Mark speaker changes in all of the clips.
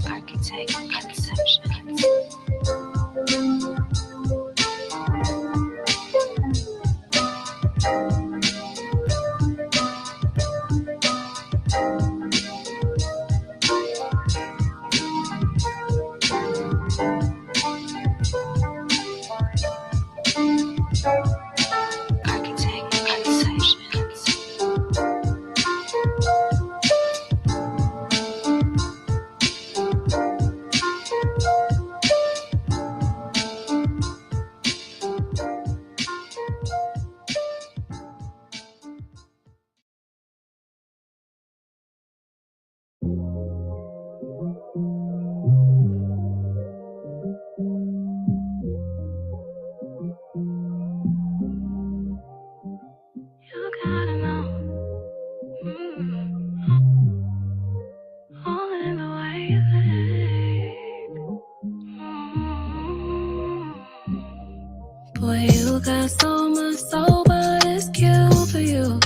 Speaker 1: Architect conceptions. Architect conceptions. You gotta know, all in the way you think. Boy, you got so much soul, but it's cute for you.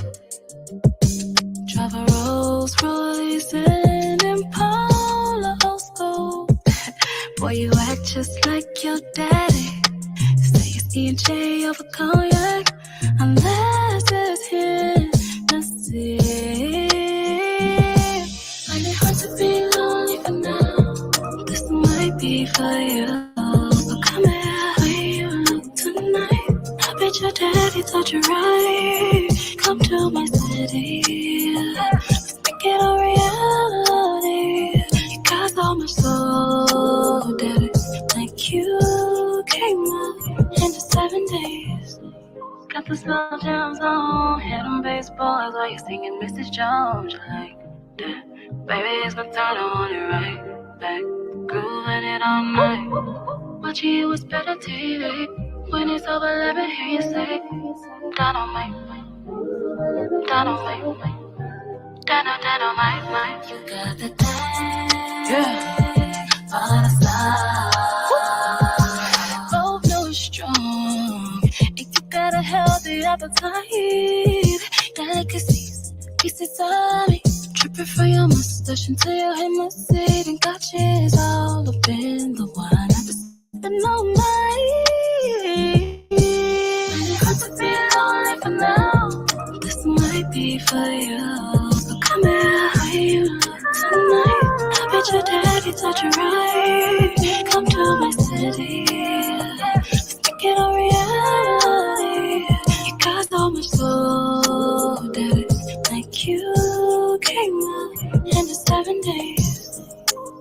Speaker 1: Drive a Rolls Royce and Impala old school. Boy, you act just like your daddy. Say it's E&J over cognac, unless it's Hennessy. Find it hard to be lonely for now. This might be for you. So come here, how you look tonight. I bet your daddy taught you right. Come to my city, let's make it a reality. You got so much soul, daddy. Like you came up in the 7 days. Got the slow jams on, hit them bass boys while you're singing Mrs. Jones. You like that? Baby, it's my turn, I want it right back. Grooving it all night. Watching you is better TV. When it's over, let me hear you say, down on my, down on my, down on my. You got the thing, yeah, for the side. Both know it's strong. And you got a healthy appetite. Delicacies, pieces of me. Tripping for your mustache until you hit my seat. And got cheese all up in the wine. I've been sipping all night. Hard to be lonely for now. This might be for you. So come here, how you look tonight. I bet your daddy taught you right. Come to my city, let's make it a reality. You got so much soul, daddy. Like you came up in the 7 days.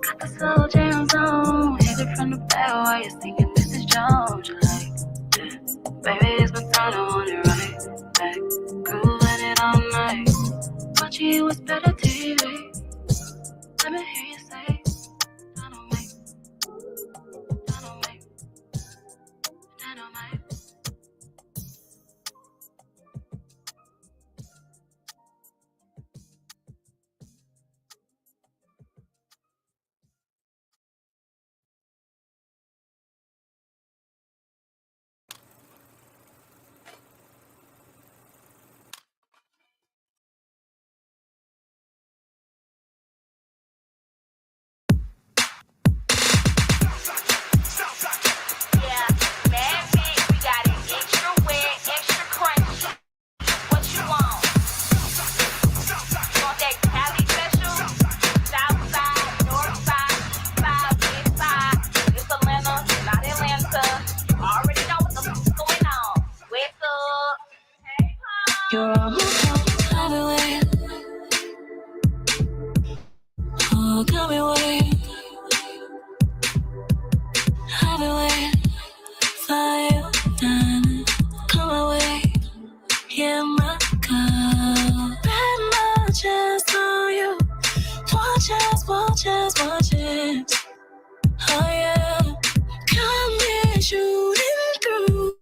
Speaker 1: Got the slow jams on, hit it from the back while you're singing Mrs. Jones. You like that? Baby, it's my turn, I want it right back. Grooving it all night. Watching you is better TV. Let me hear you say, down on me, down on me, down on me. You're almost home, I've been waiting. Oh, got me waiting. I've been waiting for you, darling. Come away, yeah, my girl. Bet my chance on you. One chance, one chance, one chance. Oh yeah, come here, shooting through.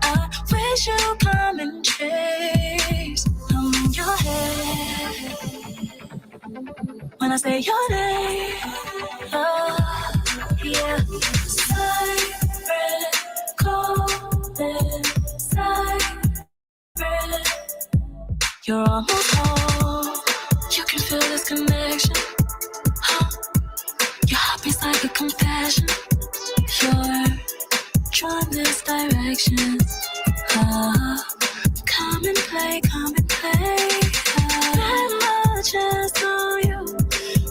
Speaker 1: I wish you'd come and chase. I'm in your head when I say your name. Oh, yeah. Siren, golden siren. You're almost home. You can feel this connection. Breathes like a confession. You're drawing misdirections. Come and play, come and play. Let my chance on you.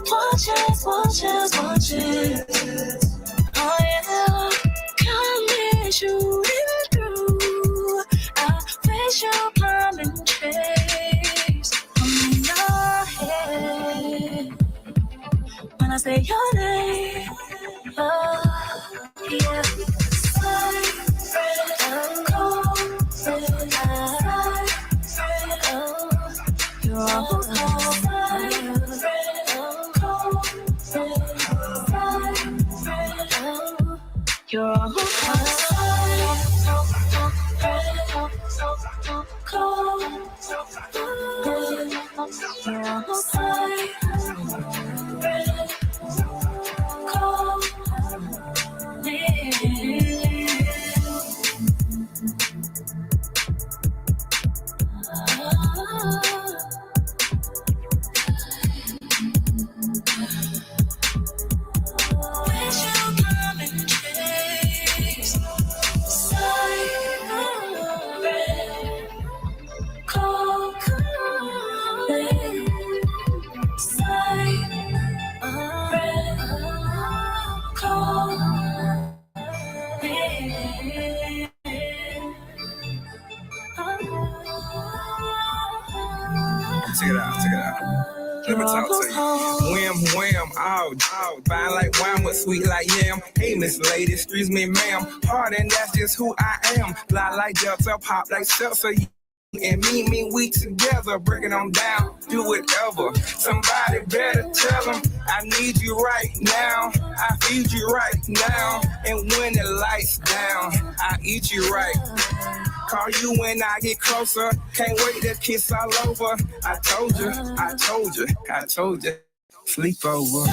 Speaker 1: One chance, one chance, one chance. Oh yeah, come here, shooting through. I wish you come and trace on your head. When I say your name, oh yeah. You're
Speaker 2: Check it out. Let me talk to you. Wham, wham, all fine like wine, but sweet like yam. Hey, Miss Lady, excuse me, ma'am. Pardon, that's just who I am. Fly like Delta, pop like Seltzer. And me, we together, breaking on down, do whatever. Somebody better tell them, I need you right now. I feed you right now. And when the lights down, I eat you right. Call you when I get closer. Can't wait to kiss all over. I told you, I told you, I told you. Sleep over.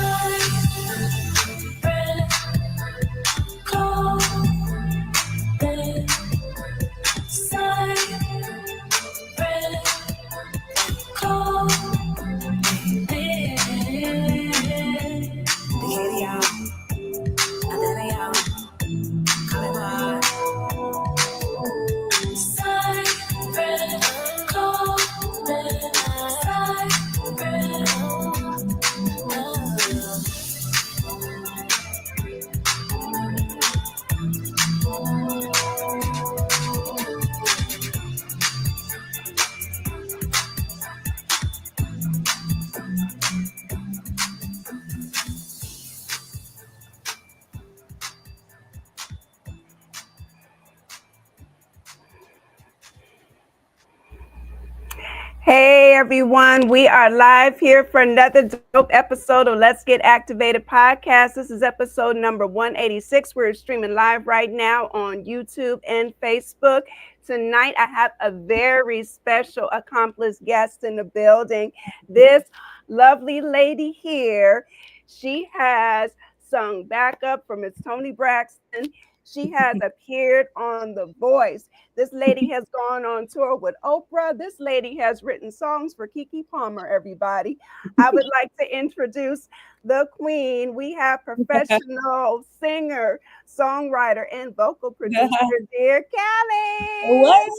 Speaker 3: Hey everyone, we are live here for another dope episode of Let's Get Activated podcast. This is episode number 186. We're streaming live right now on YouTube and Facebook. Tonight I have a very special accomplished guest in the building. This lovely lady here, she has sung backup for Miss Toni Braxton. She has appeared on The Voice. This lady has gone on tour with Oprah. This lady has written songs for Keke Palmer, everybody. I would like to introduce the queen. We have professional singer, songwriter, and vocal producer, dear Callie.
Speaker 4: What?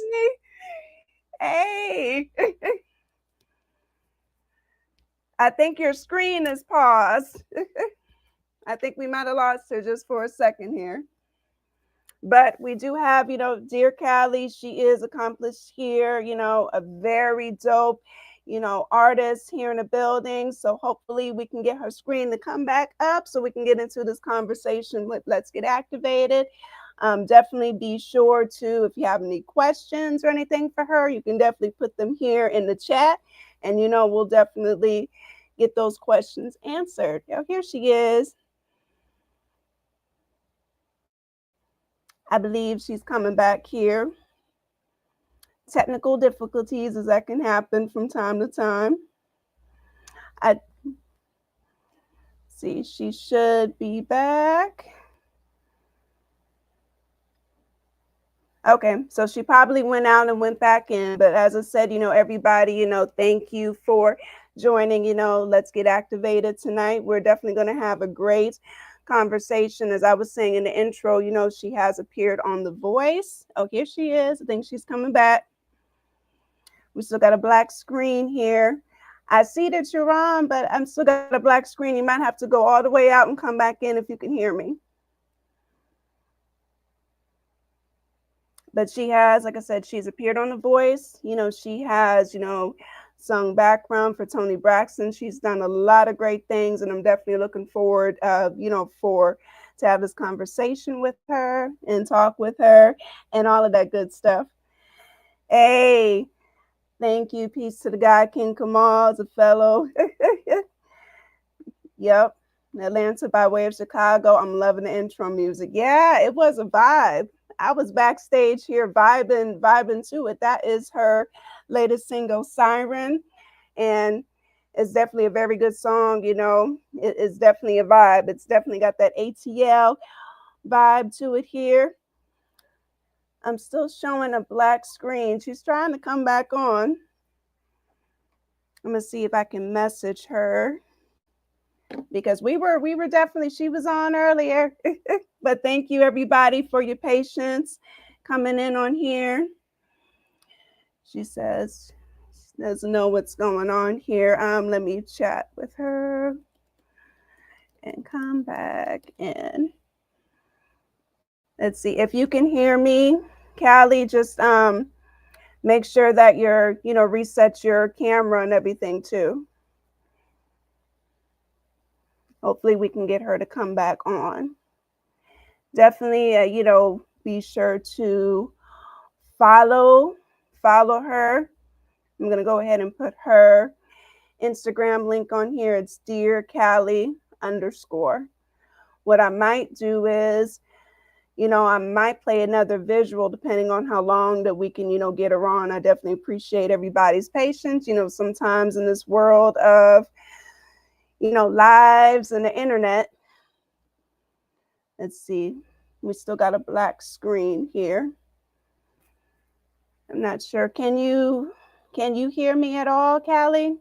Speaker 3: Hey. I think your screen is paused. I think we might have lost her just for a second here. But we do have, dear Callie, she is accomplished here, a very dope, artist here in the building. So hopefully we can get her screen to come back up so we can get into this conversation with Let's Get Activated. Definitely be sure to, if you have any questions or anything for her, you can definitely put them here in the chat. And, we'll definitely get those questions answered. Now, here she is. I believe she's coming back here. Technical difficulties, as that can happen from time to time. I see she should be back. Okay, so she probably went out and went back in. But as I said, everybody, thank you for joining, Let's Get Activated tonight. We're definitely going to have a great conversation. As I was saying in the intro, you know, she has appeared on The Voice. Oh, here she is. I think she's coming back. We still got a black screen here. I see that you're on, but I'm still got a black screen. You might have to go all the way out and come back in if you can hear me. But she has, like I said, she's appeared on The Voice. You know, she has, you know, sung background for Toni Braxton. She's done a lot of great things, and I'm definitely looking forward, you know, to have this conversation with her and talk with her and all of that good stuff. Hey, thank you. Peace to the guy, King Kamal, is a fellow. Yep. Atlanta by way of Chicago. I'm loving the intro music. Yeah, it was a vibe. I was backstage here vibing to it. That is her latest single, Siren. And it's definitely a very good song. You know, it's definitely a vibe. It's definitely got that ATL vibe to it here. I'm still showing a black screen. She's trying to come back on. I'm gonna see if I can message her, because we were definitely, she was on earlier. But thank you everybody for your patience coming in on here. She says she doesn't know what's going on here. Let me chat with her and come back in. Let's see if you can hear me. Callie, just make sure that you're, you know, reset your camera and everything too. Hopefully we can get her to come back on. Definitely, you know, be sure to follow her. I'm going to go ahead and put her Instagram link on here. It's Dear Callie _. What I might do is, you know, I might play another visual depending on how long that we can, you know, get her on. I definitely appreciate everybody's patience. You know, sometimes in this world of, you know, lives and the internet. Let's see. We still got a black screen here. I'm not sure. Can you hear me at all, Callie?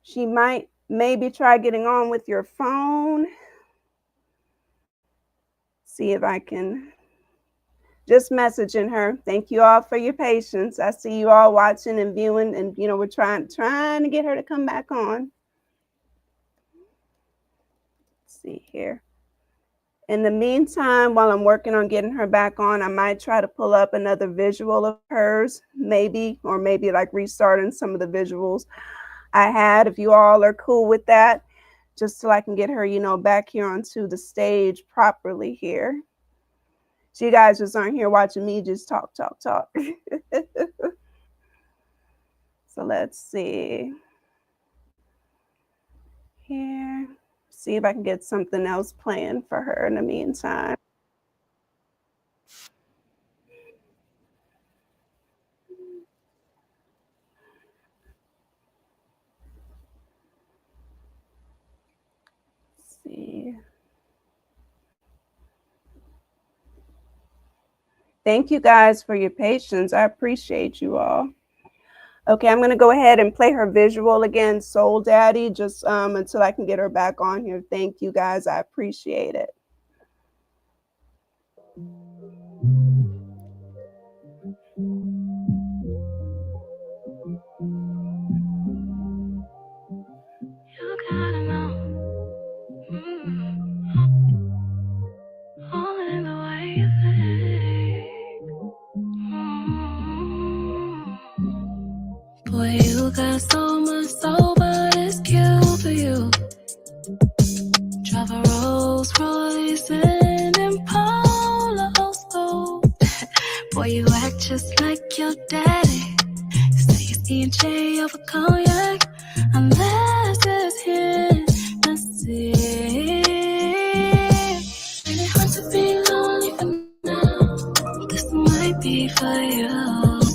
Speaker 3: She might maybe try getting on with your phone. See if I can just messaging her. Thank you all for your patience. I see you all watching and viewing, and you know, we're trying to get her to come back on. Let's see here. In the meantime, while I'm working on getting her back on, I might try to pull up another visual of hers, maybe, or maybe like restarting some of the visuals I had, if you all are cool with that, just so I can get her, you know, back here onto the stage properly here. So you guys just aren't here watching me just talk. So let's see here. See if I can get something else playing for her in the meantime. Let's see. Thank you guys for your patience. I appreciate you all. Okay, I'm going to go ahead and play her visual again, Soul Daddy, just until I can get her back on here. Thank you guys. I appreciate it.
Speaker 1: You gotta know, all in the way you think. Boy, you got so much soul, but it's cute for you. Drive a Rolls Royce and Impala slow. Boy, you act just like your daddy. Say you C&J over cognac, unless it's Hennessy. Really hard to be lonely for now. This might be for you,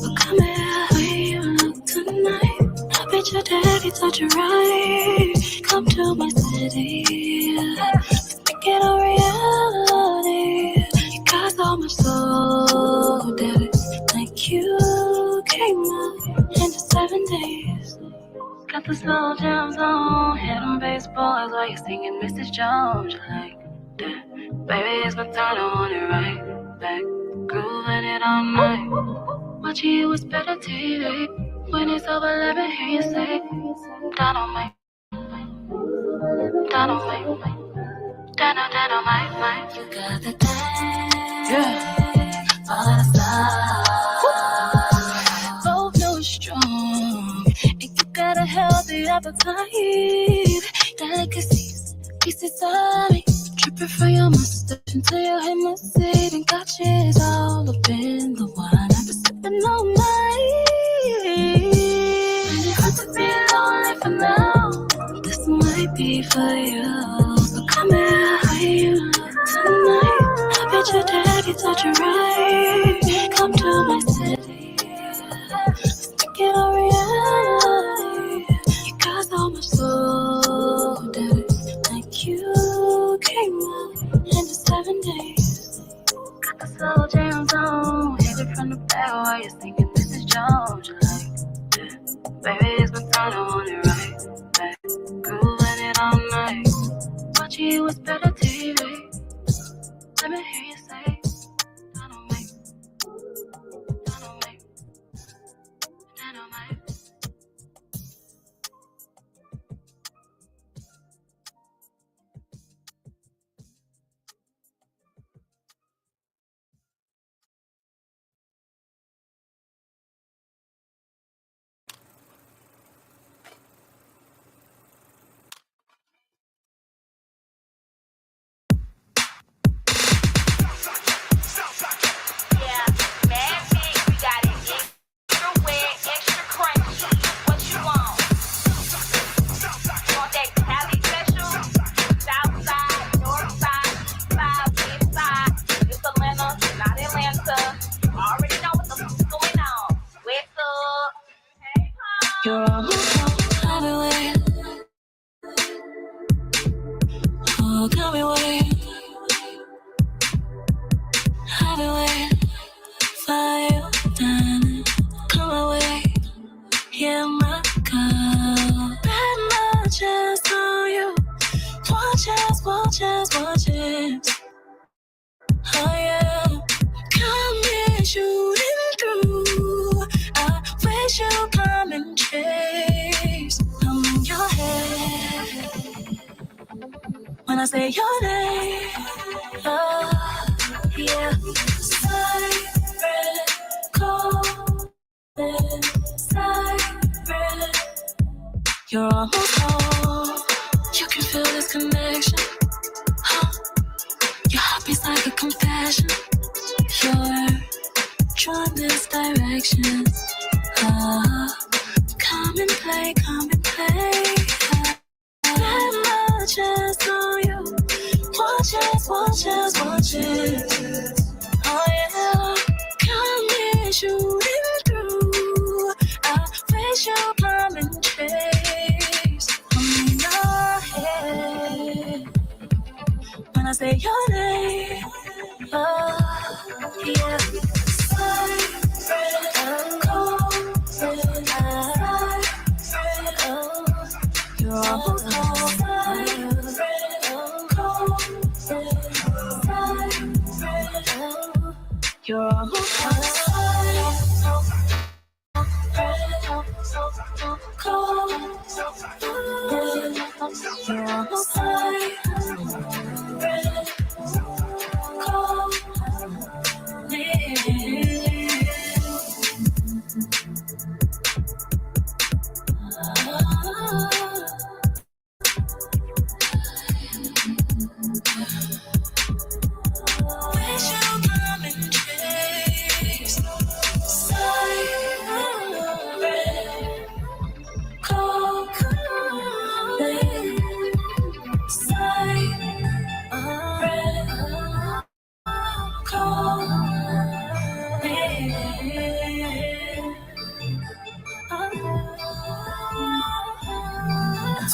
Speaker 1: but come here, the way you look tonight. I bet your daddy taught you right. Come to my city, let's make it a reality. You got so much soul, daddy, like you came up into 7 days. Got got the slow jams on. Hit them bass boys while you're singing Mrs. Jones. You like that? Baby, it's my turn, I want it right back. Grooving it all night. Watching you is better TV. When it's over, let me hear you say, down on my, down on my, down on my. You got the thing, yeah, all the style. Both know it's strong, and you got a healthy appetite. Delicacies, pieces of me. Tripping for your mustache until you hit my seat. And got cheese all up in the wine. I've been sipping all night. And it hurts to be lonely for now. This might be for you. So come here, how you look tonight. I bet your daddy taught you right. Come to my city. Stick it on reality. You got so much soul, daddy. Like you came up in just 7 days. Got the slow jams on. Hit it from the back while you're singing Mrs. Jones. You like that? Baby, it's my turn, I want it right back. Grooving it all night. Watching you is better TV. Let me hear you say, down on me, down on me, down on me. You're almost home, I've been waiting. Oh, got me waiting. I've been waiting for you, darling. Come away, yeah, my girl. Bad matches on you. Watch it. Oh, yeah. Come here, shooting through. I wish you'd come and chase. I'm in your head when I say your name. Oh, yeah. Siren, calling, siren. You're almost home. You can feel this connection. Your heart beats like a confession. You're drawn this direction. Come and play. That much is on you. Watch it. Oh yeah. Come here, shooting through. I wish you'd come and chase. I'm in your head when I say your name. Oh, yeah. Siren, calling, siren, oh, you're almost home. Siren, calling, siren, oh, you're almost home. You're almost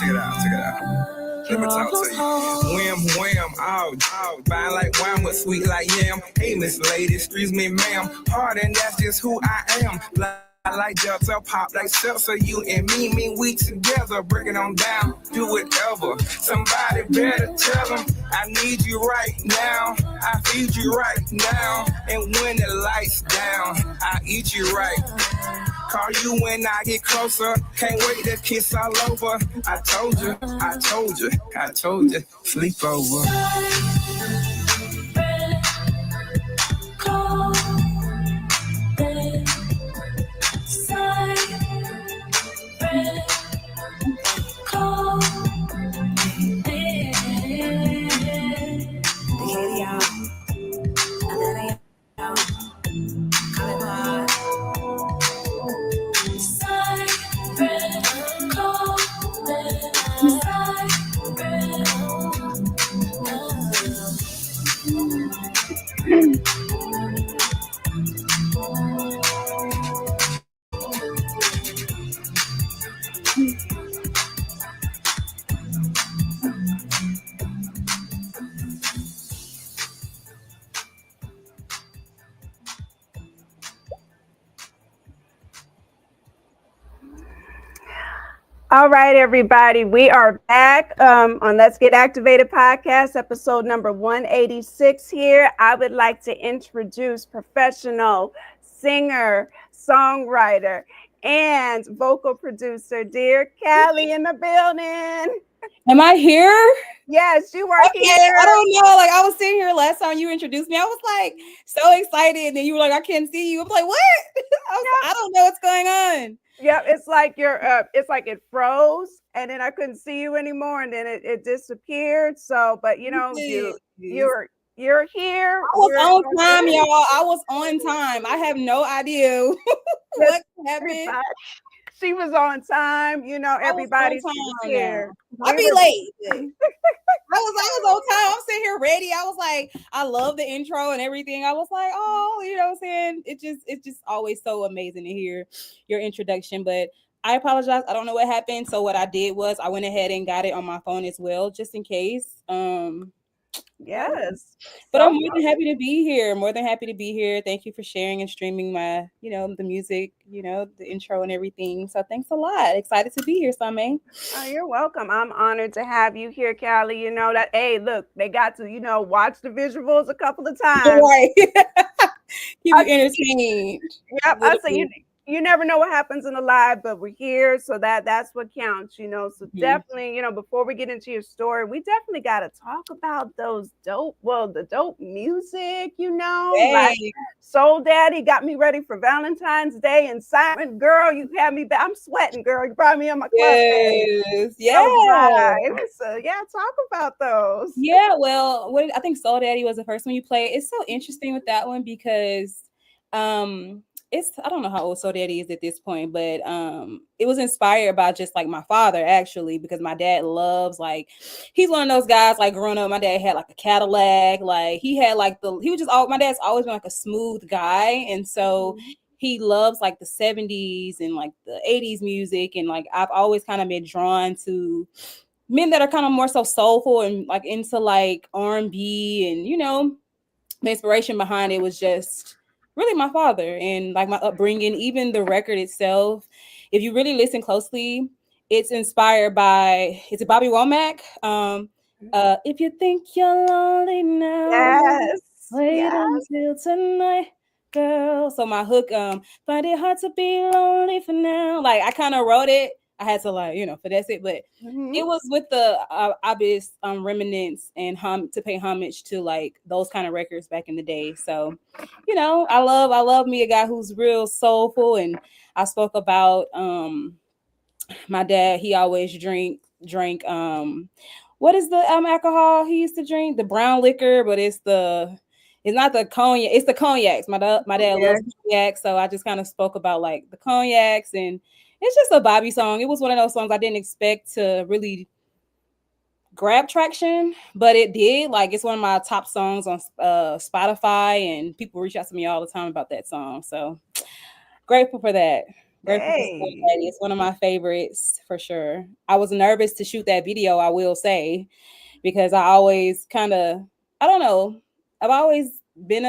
Speaker 2: Check it out. Let me talk to you. Wham, out. Fine like wine, but sweet like yam. Hey, Miss Lady, excuse me, ma'am. Pardon, that's just who I am. like Delta, pop like seltzer. You and me, we together, breaking on down, do whatever. Somebody better tell them I need you right now. I feed you right now, and when the lights down, I eat you right. Call you when I get closer. Can't wait to kiss all over. I told you, I told you, I told you. Sleep over.
Speaker 3: All right, everybody. We are back on Let's Get Activated podcast, episode number 186 here. I would like to introduce professional singer, songwriter, and vocal producer, dear Callie in the building.
Speaker 4: Am I here?
Speaker 3: Yes, you are here.
Speaker 4: I don't know. Like, I was sitting here last time you introduced me. I was like so excited. And then you were like, I can't see you. I'm like, what? I don't know what's going on.
Speaker 3: Yeah, it's like it's like it froze, and then I couldn't see you anymore, and then it disappeared. So, but you know, you're here.
Speaker 4: I was on time, y'all. I was on time. I have no idea what happened.
Speaker 3: She was on time. You know, everybody's here.
Speaker 4: I'll be late. I was on time. I'm sitting here ready. I was like, I love the intro and everything. I was like, oh, you know what I'm saying? It's just always so amazing to hear your introduction. But I apologize. I don't know what happened. So what I did was I went ahead and got it on my phone as well, just in case.
Speaker 3: Yes.
Speaker 4: But I'm more than happy to be here. More than happy to be here. Thank you for sharing and streaming my, the music, the intro and everything. So thanks a lot. Excited to be here, Same.
Speaker 3: Oh, you're welcome. I'm honored to have you here, Callie. You know that, hey, look, they got to, watch the visuals a couple of times.
Speaker 4: Right. Keep me entertained.
Speaker 3: Yep. I say you never know what happens in the live, but we're here, so that's what counts, So definitely, before we get into your story, we definitely got to talk about the dope music,
Speaker 4: Hey.
Speaker 3: Like Soul Daddy got me ready for Valentine's Day, and Simon, girl, you had me back. I'm sweating, girl. You brought me on my club.
Speaker 4: Yes. Yeah.
Speaker 3: So yeah, talk about those.
Speaker 4: Yeah, well, I think Soul Daddy was the first one you played. It's so interesting with that one because I don't know how old Soul Daddy is at this point, but it was inspired by just like my father, actually, because my dad loves, like, he's one of those guys, like, growing up, my dad had like a Cadillac, like my dad's always been like a smooth guy, and so he loves like the 70s and like the 80s music, and like I've always kind of been drawn to men that are kind of more so soulful and like into like R&B, and the inspiration behind it was just really my father and like my upbringing. Even the record itself, if you really listen closely, it's inspired by, it's a Bobby Womack. If you think you're lonely now, wait until tonight, girl. So my hook, find it hard to be lonely for now. Like I kind of wrote it. I had to finesse it, but it was with the obvious remnants and to pay homage to like those kind of records back in the day. So, I love me a guy who's real soulful. And I spoke about my dad. He always drank what is the alcohol he used to drink? The brown liquor, but it's not the cognac. It's the cognacs. My dad loves cognac, so I just kind of spoke about like the cognacs, and it's just a Bobby song. It was one of those songs I didn't expect to really grab traction, but it did. Like it's one of my top songs on Spotify, and people reach out to me all the time about that song. So grateful for that. It's one of my favorites for sure. I was nervous to shoot that video, I will say, because I always kind of, I don't know, I've always been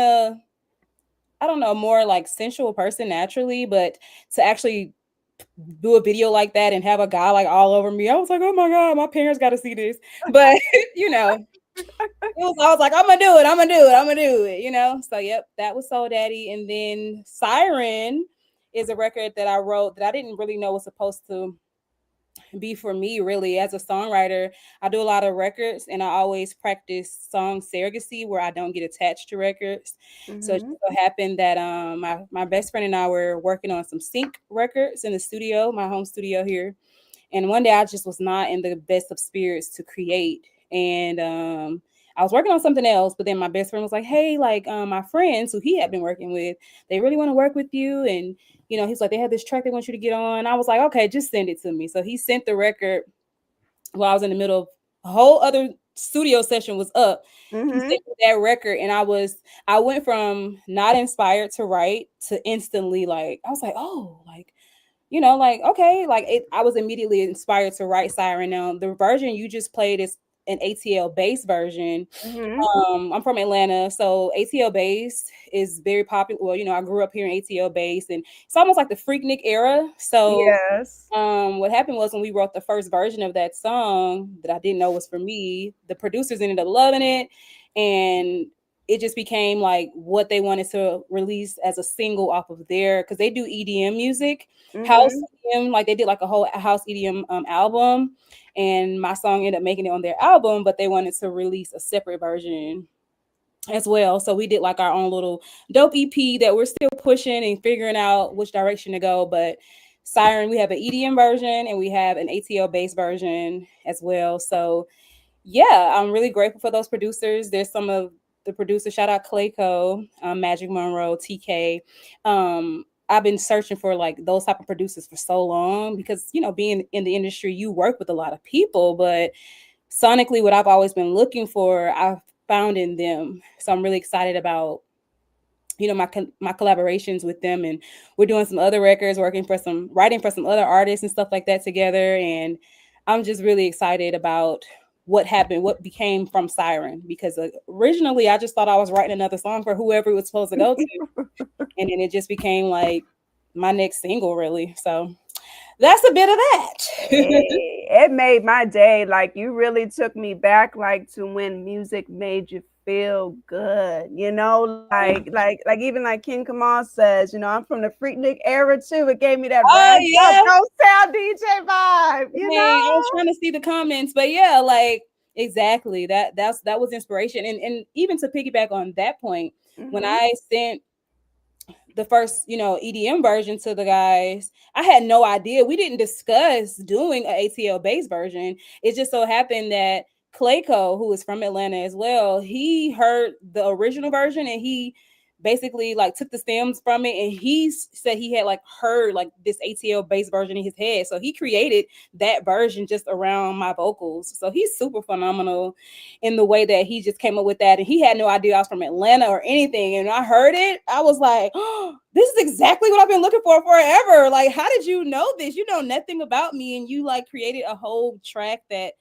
Speaker 4: I don't know, more like sensual person naturally, but to actually do a video like that and have a guy like all over me, I was like, oh my God, my parents got to see this. But you know, I was like, I'm gonna do it, I'm gonna do it, I'm gonna do it, you know. So yep, that was Soul Daddy. And then Siren is a record that I wrote that I didn't really know was supposed to be for me really as a songwriter. I do a lot of records and I always practice song surrogacy where I don't get attached to records. So it just so happened that my best friend and I were working on some sync records in the studio, my home studio here. And one day I just was not in the best of spirits to create. And I was working on something else, but then my best friend was like, hey, like my friends who he had been working with, they really want to work with you. And, you know, he's like, they have this track they want you to get on. I was like, okay, just send it to me. So he sent the record while I was in the middle of a whole other studio session was up. He sent me that record and I went from not inspired to write to instantly like, I was like, oh, like, you know, like, okay, like I was immediately inspired to write Siren. Now, the version you just played is an ATL bass version. I'm from Atlanta, so ATL bass is very popular. Well, you know, I grew up here in ATL bass, and it's almost like the Freaknik era. So,
Speaker 3: yes.
Speaker 4: What happened was when we wrote the first version of that song that I didn't know was for me, the producers ended up loving it, and it just became like what they wanted to release as a single off of there, because they do EDM music, house EDM, like they did like a whole house EDM album, and my song ended up making it on their album, but they wanted to release a separate version as well. So we did like our own little dope EP that we're still pushing and figuring out which direction to go. But Siren, we have an EDM version and we have an ATL bass version as well. So yeah, I'm really grateful for those producers. There's some of the producers, shout out Clayco, Magic Monroe, TK. I've been searching for like those type of producers for so long because, you know, being in the industry, you work with a lot of people, but sonically what I've always been looking for, I've found in them. So I'm really excited about, you know, my collaborations with them, and we're doing some other records, writing for some other artists and stuff like that together. And I'm just really excited about what became from Siren, because originally I just thought I was writing another song for whoever it was supposed to go to. And then it just became like my next single really. So that's a bit of that.
Speaker 3: It made my day. Like you really took me back like to when music made you feel good, you know, like even like King Kamal says, you know, I'm from the Freaknik era too. It gave me that ghost town DJ vibe, you know.
Speaker 4: I was trying to see the comments, but yeah, like exactly that was inspiration. And even to piggyback on that point, when I sent the first, you know, EDM version to the guys, I had no idea. We didn't discuss doing an ATL bass version. It just so happened that Clayco, who is from Atlanta as well, he heard the original version and he basically like took the stems from it, and he said he had like heard like this ATL bass version in his head, so he created that version just around my vocals. So he's super phenomenal in the way that he just came up with that, and he had no idea I was from Atlanta or anything. And I heard it, I was like, oh, this is exactly what I've been looking for forever. Like, how did you know this? You know nothing about me, and you like created a whole track that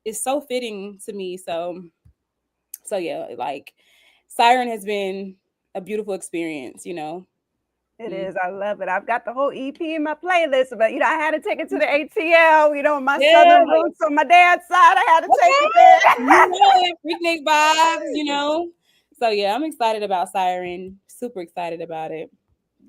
Speaker 4: is so fitting to me. So yeah, like Siren has been a beautiful experience, you know.
Speaker 3: It is. I love it. I've got the whole EP in my playlist, but you know, I had to take it to the ATL, you know, my southern roots on my dad's side. I had to take it there.
Speaker 4: You know, Freaknik vibes, you know. So yeah, I'm excited about Siren. Super excited about it.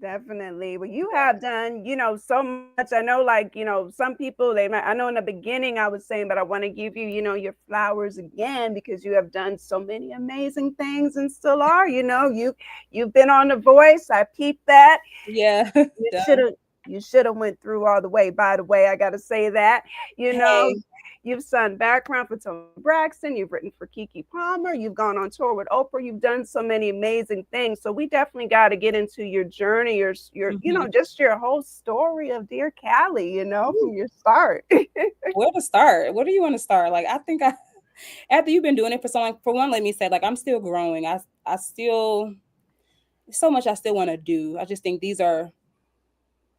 Speaker 3: Definitely. Well, you have done, you know, so much. I know, like, you know, some people, I know in the beginning I was saying, but I want to give you, you know, your flowers again, because you have done so many amazing things and still are, you know, you've been on The Voice. I peeped that.
Speaker 4: Yeah.
Speaker 3: You should have went through all the way. By the way, I got to say that, you know, you've sung background for Toni Braxton. You've written for Keke Palmer. You've gone on tour with Oprah. You've done so many amazing things. So we definitely got to get into your journey, your you know, just your whole story of Dear Callie, you know, from your start.
Speaker 4: Where to start? Where do you want to start? Like, I think after you've been doing it for so long, for one, let me say, like, I'm still growing. I still, so much I still want to do. I just think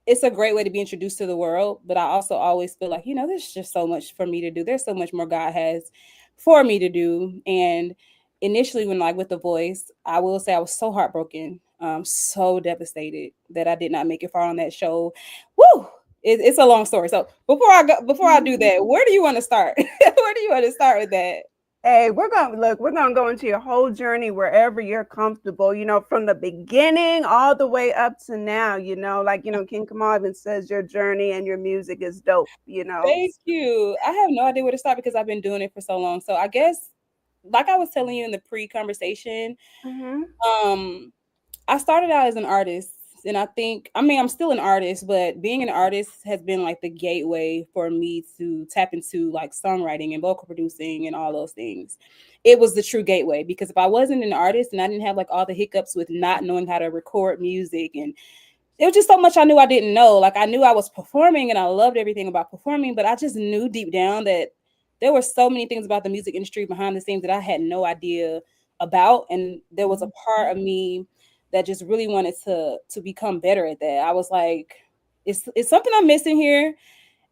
Speaker 4: it's a great way to be introduced to the world, but I also always feel like, you know, there's just so much for me to do. There's so much more God has for me to do. And initially when like with The Voice, I will say I was so heartbroken I'm so devastated that I did not make it far on that show. Woo! It's a long story. So before I do that, where do you want to start? Where do you want to start with that?
Speaker 3: Hey, we're gonna go into your whole journey wherever you're comfortable, from the beginning all the way up to now, King Kamal even says your journey and your music is dope.
Speaker 4: Thank you. I have no idea where to start because I've been doing it for so long. So I guess, like I was telling you in the pre-conversation,
Speaker 3: Mm-hmm.
Speaker 4: um, I started out as an artist, and I mean, I'm still an artist, but being an artist has been like the gateway for me to tap into like songwriting and vocal producing and all those things. It was the true gateway because if I wasn't an artist and I didn't have like all the hiccups with not knowing how to record music, and it was just so much I knew I didn't know. Like I knew I was performing and I loved everything about performing, but I just knew deep down that there were so many things about the music industry behind the scenes that I had no idea about. And there was a part of me that just really wanted to become better at that. I was like, it's something I'm missing here.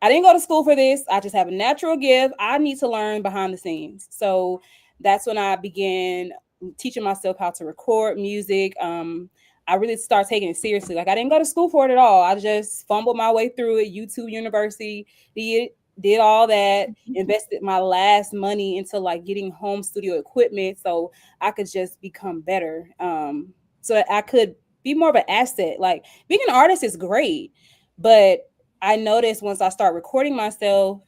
Speaker 4: I didn't go to school for this. I just have a natural gift. I need to learn behind the scenes. So that's when I began teaching myself how to record music. I really started taking it seriously. Like I didn't go to school for it at all. I just fumbled my way through it. YouTube University, did all that, invested my last money into like getting home studio equipment so I could just become better. So that I could be more of an asset. Like being an artist is great, but I noticed once I start recording myself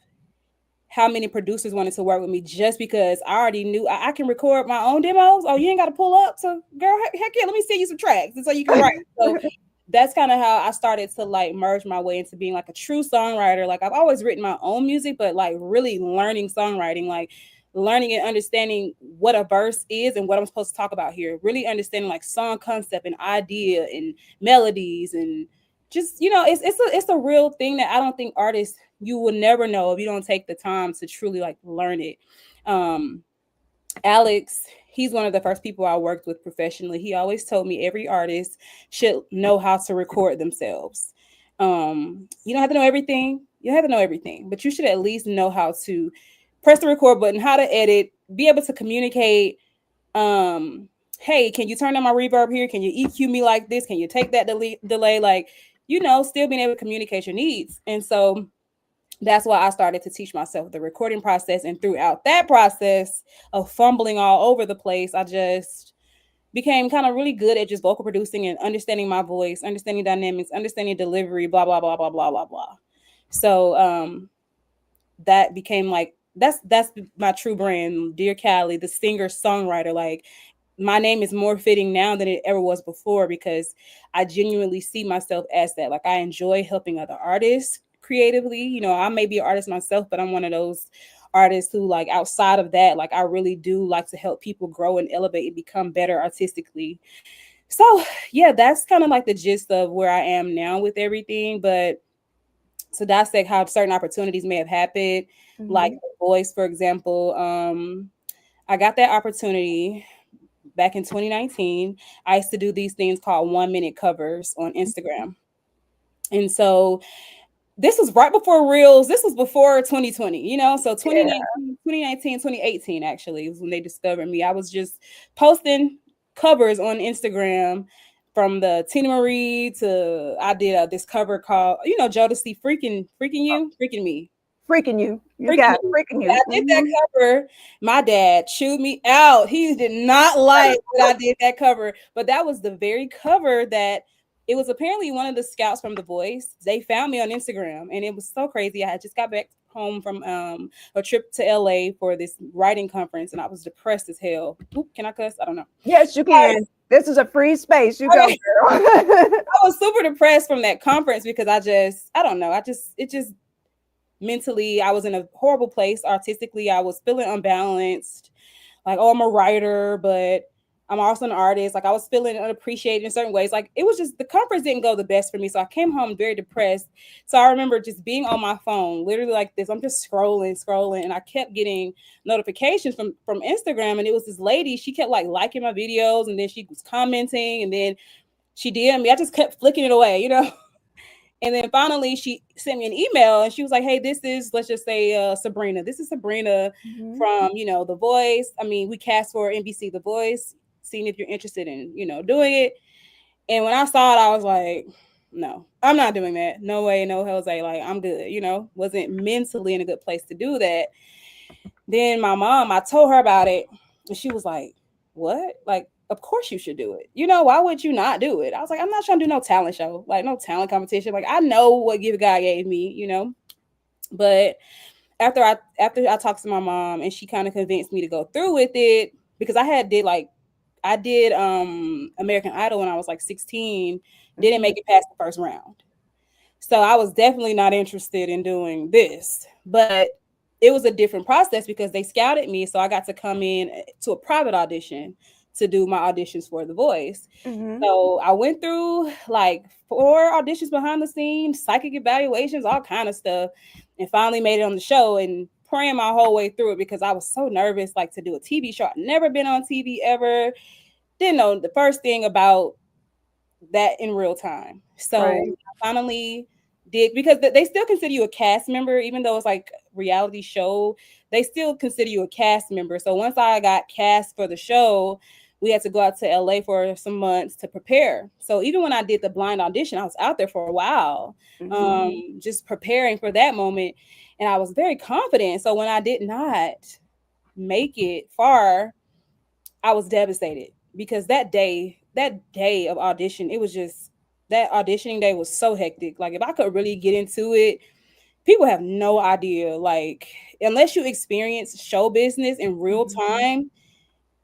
Speaker 4: how many producers wanted to work with me just because I already knew I can record my own demos. Oh, you ain't got to pull up. So, girl, heck yeah, let me send you some tracks and so you can write. So that's kind of how I started to like merge my way into being like a true songwriter. Like I've always written my own music, but like really learning songwriting, like learning and understanding what a verse is and what I'm supposed to talk about here. Really understanding like song concept and idea and melodies and just it's a real thing that I don't think artists you will never know if you don't take the time to truly like learn it. Alex, he's one of the first people I worked with professionally. He always told me every artist should know how to record themselves. You don't have to know everything. You don't have to know everything, but you should at least know how to press the record button, how to edit, be able to communicate. Hey, can you turn on my reverb here? Can you EQ me like this? Can you take that delay? Like, still being able to communicate your needs. And so that's why I started to teach myself the recording process. And throughout that process of fumbling all over the place, I just became kind of really good at just vocal producing and understanding my voice, understanding dynamics, understanding delivery, blah, blah, blah, blah, blah, blah, blah. So that became like, that's my true brand, Dear Callie, the singer songwriter. Like my name is more fitting now than it ever was before because I genuinely see myself as that. Like I enjoy helping other artists creatively. I may be an artist myself, but I'm one of those artists who like outside of that, like I really do like to help people grow and elevate and become better artistically. So yeah, that's kind of like the gist of where I am now with everything. But to dissect how certain opportunities may have happened, like The Voice, for example, I got that opportunity back in 2019. I used to do these things called 1-minute covers on Instagram. And so this was right before Reels. This was before 2020, so 2019, 2018 actually was when they discovered me. I was just posting covers on Instagram from the Tina Marie to I did this cover called, Jodeci, freaking me.
Speaker 3: Freaking you. You got freaking you.
Speaker 4: I did that cover. My dad chewed me out. He did not like that I did that cover, but that was the very cover that it was apparently one of the scouts from The Voice. They found me on Instagram, and it was so crazy. I had just got back home from a trip to LA for this writing conference, and I was depressed as hell. Oop, can I cuss? I don't know.
Speaker 3: Yes, you can. This is a free space. You go, girl.
Speaker 4: I was super depressed from that conference because I don't know. It just mentally, I was in a horrible place. Artistically, I was feeling unbalanced. Like, oh, I'm a writer, but I'm also an artist. Like I was feeling unappreciated in certain ways. Like it was just, the conference didn't go the best for me. So I came home very depressed. So I remember just being on my phone, literally like this. I'm just scrolling. And I kept getting notifications from Instagram. And it was this lady, she kept like liking my videos. And then she was commenting. And then she DM'd me. I just kept flicking it away, And then finally she sent me an email and she was like, hey, this is, let's just say Sabrina. This is Sabrina from, The Voice. I mean, we cast for NBC The Voice, seeing if you're interested in, doing it. And when I saw it, I was like, no, I'm not doing that. No way, no Jose. Like, I'm good, wasn't mentally in a good place to do that. Then my mom, I told her about it, and she was like, what? Like, of course you should do it. Why would you not do it? I was like, I'm not trying to do no talent show, like no talent competition. Like, I know what gift God gave me. But after I talked to my mom and she kind of convinced me to go through with it, because I did American Idol when I was like 16, didn't make it past the first round. So I was definitely not interested in doing this. But it was a different process because they scouted me, so I got to come in to a private audition to do my auditions for The Voice. So I went through like 4 auditions behind the scenes, psychic evaluations, all kind of stuff, and finally made it on the show, and praying my whole way through it because I was so nervous, like, to do a TV show. I'd never been on TV ever. Didn't know the first thing about that in real time. So
Speaker 3: Right.
Speaker 4: I finally did, because they still consider you a cast member, even though it's like reality show, they still consider you a cast member. So once I got cast for the show, we had to go out to LA for some months to prepare. So even when I did the blind audition, I was out there for a while, just preparing for that moment. And I was very confident. So when I did not make it far, I was devastated because that day of audition, it was just, that auditioning day was so hectic. Like, if I could really get into it, people have no idea. Like, unless you experience show business in real time,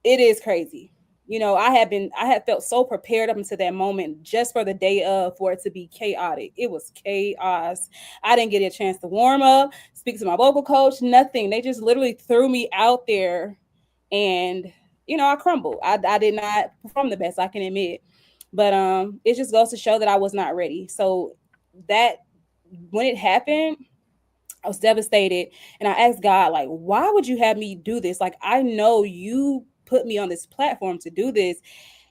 Speaker 4: it is crazy. I had felt so prepared up until that moment, just for the day of, for it to be chaotic. It was chaos. I didn't get a chance to warm up, speak to my vocal coach, nothing. They just literally threw me out there, and I crumbled. I did not perform the best, I can admit. But it just goes to show that I was not ready. So that, when it happened, I was devastated, and I asked God, like, why would you have me do this? Like, I know you put me on this platform to do this.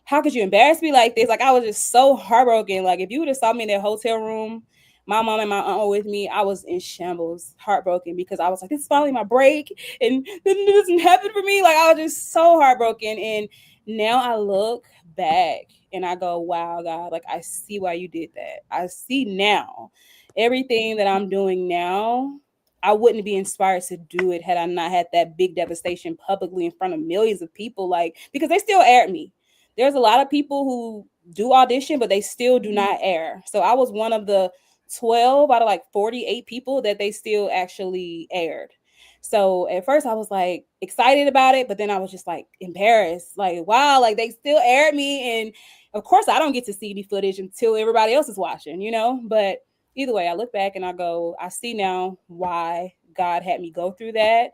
Speaker 4: How could you embarrass me like this? Like, I was just so heartbroken. Like, if you would have saw me in that hotel room, my mom and my aunt were with me, I was in shambles, heartbroken, because I was like, this is finally my break, and this doesn't happen for me. Like, I was just so heartbroken. And now I look back and I go, wow, God, like, I see why you did that. I see now everything that I'm doing now. I wouldn't be inspired to do it had I not had that big devastation publicly in front of millions of people. Like, because they still aired me. There's a lot of people who do audition, but they still do not air. So I was one of the 12 out of like 48 people that they still actually aired. So at first I was like excited about it, but then I was just like embarrassed. Like, wow, like, they still aired me. And of course I don't get to see the footage until everybody else is watching. But either way, I look back and I go, I see now why God had me go through that.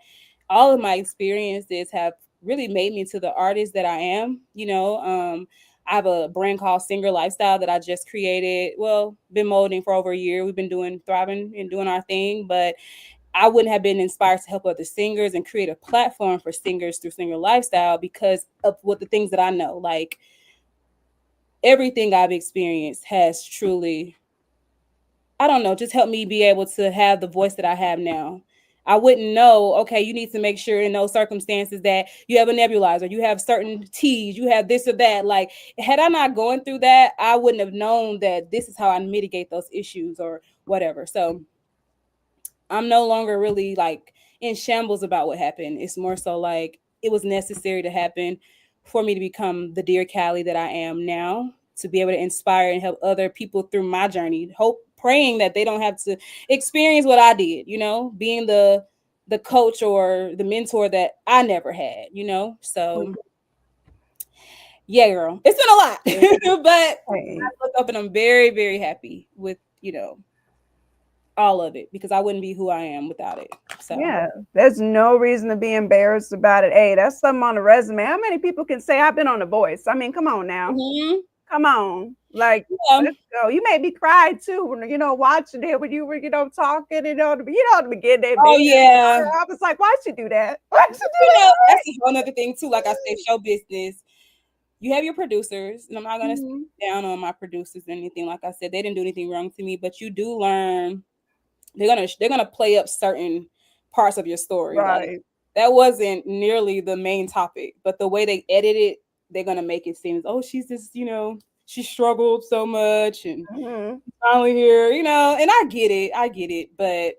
Speaker 4: All of my experiences have really made me into the artist that I am. I have a brand called Singer Lifestyle that I just created. Well, been molding for over a year. We've been thriving and doing our thing, but I wouldn't have been inspired to help other singers and create a platform for singers through Singer Lifestyle because of what the things that I know. Like, everything I've experienced has truly, I don't know, just help me be able to have the voice that I have now. I wouldn't know, okay, you need to make sure in those circumstances that you have a nebulizer, you have certain teas, you have this or that. Like, had I not gone through that, I wouldn't have known that this is how I mitigate those issues or whatever. So I'm no longer really like in shambles about what happened. It's more so like it was necessary to happen for me to become the dear Callie that I am now, to be able to inspire and help other people through my journey. Hope, praying that they don't have to experience what I did, being the coach or the mentor that I never had. So yeah, girl, it's been a lot. But I look up and I'm very, very happy with, all of it, because I wouldn't be who I am without it. So
Speaker 3: yeah, there's no reason to be embarrassed about it. Hey, that's something on the resume. How many people can say I've been on The Voice? I mean, come on now. Come on. Like, let's go. You made me cry too when, watching it, when you were, talking, the beginning.
Speaker 4: Oh yeah.
Speaker 3: I was like, why'd you do that? Why'd you do that?
Speaker 4: That's another thing too. Like I said, show business. You have your producers, and I'm not gonna speak down on my producers or anything. Like I said, they didn't do anything wrong to me, but you do learn. They're gonna play up certain parts of your story.
Speaker 3: Right.
Speaker 4: Like, that wasn't nearly the main topic, but the way they edit it, they're gonna make it seem, oh, she's just, she struggled so much and
Speaker 3: Mhm.
Speaker 4: finally here, you know, and I get it, but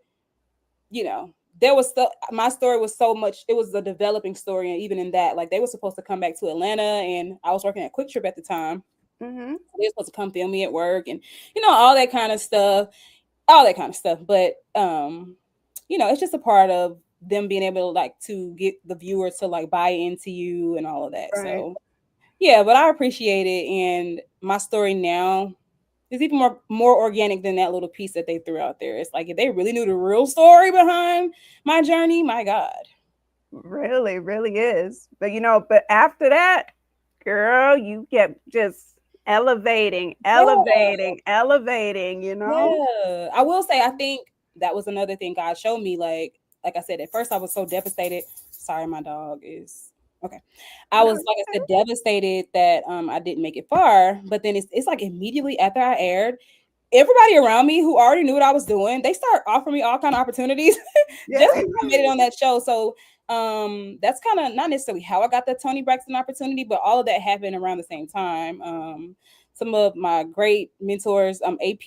Speaker 4: you know, there was my story was so much, it was a developing story, and even in that, like they were supposed to come back to Atlanta, and I was working at Quick Trip at the time.
Speaker 3: Mhm.
Speaker 4: They were supposed to come film me at work, and you know, all that kind of stuff, all that kind of stuff. But you know, it's just a part of them being able to like to get the viewer to like buy into you and all of that.
Speaker 3: Right.
Speaker 4: So yeah, but I appreciate it, and my story now is even more organic than that little piece that they threw out there. It's like if they really knew the real story behind my journey, my God.
Speaker 3: Really, really is. But you know, but after that, girl, you kept just elevating,
Speaker 4: Yeah,
Speaker 3: elevating, elevating, you know?
Speaker 4: yeah. I will say, I think that was another thing God showed me. Like I said, at first I was so devastated. Sorry, my dog is okay. I
Speaker 3: No,
Speaker 4: was, like I said, devastated that I didn't make it far. But then it's like immediately after I aired, everybody around me who already knew what I was doing, they start offering me all kind of opportunities just
Speaker 3: yeah.
Speaker 4: because I made it on that show. So that's kind of not necessarily how I got the Tony Braxton opportunity, but all of that happened around the same time. Some of my great mentors, AP,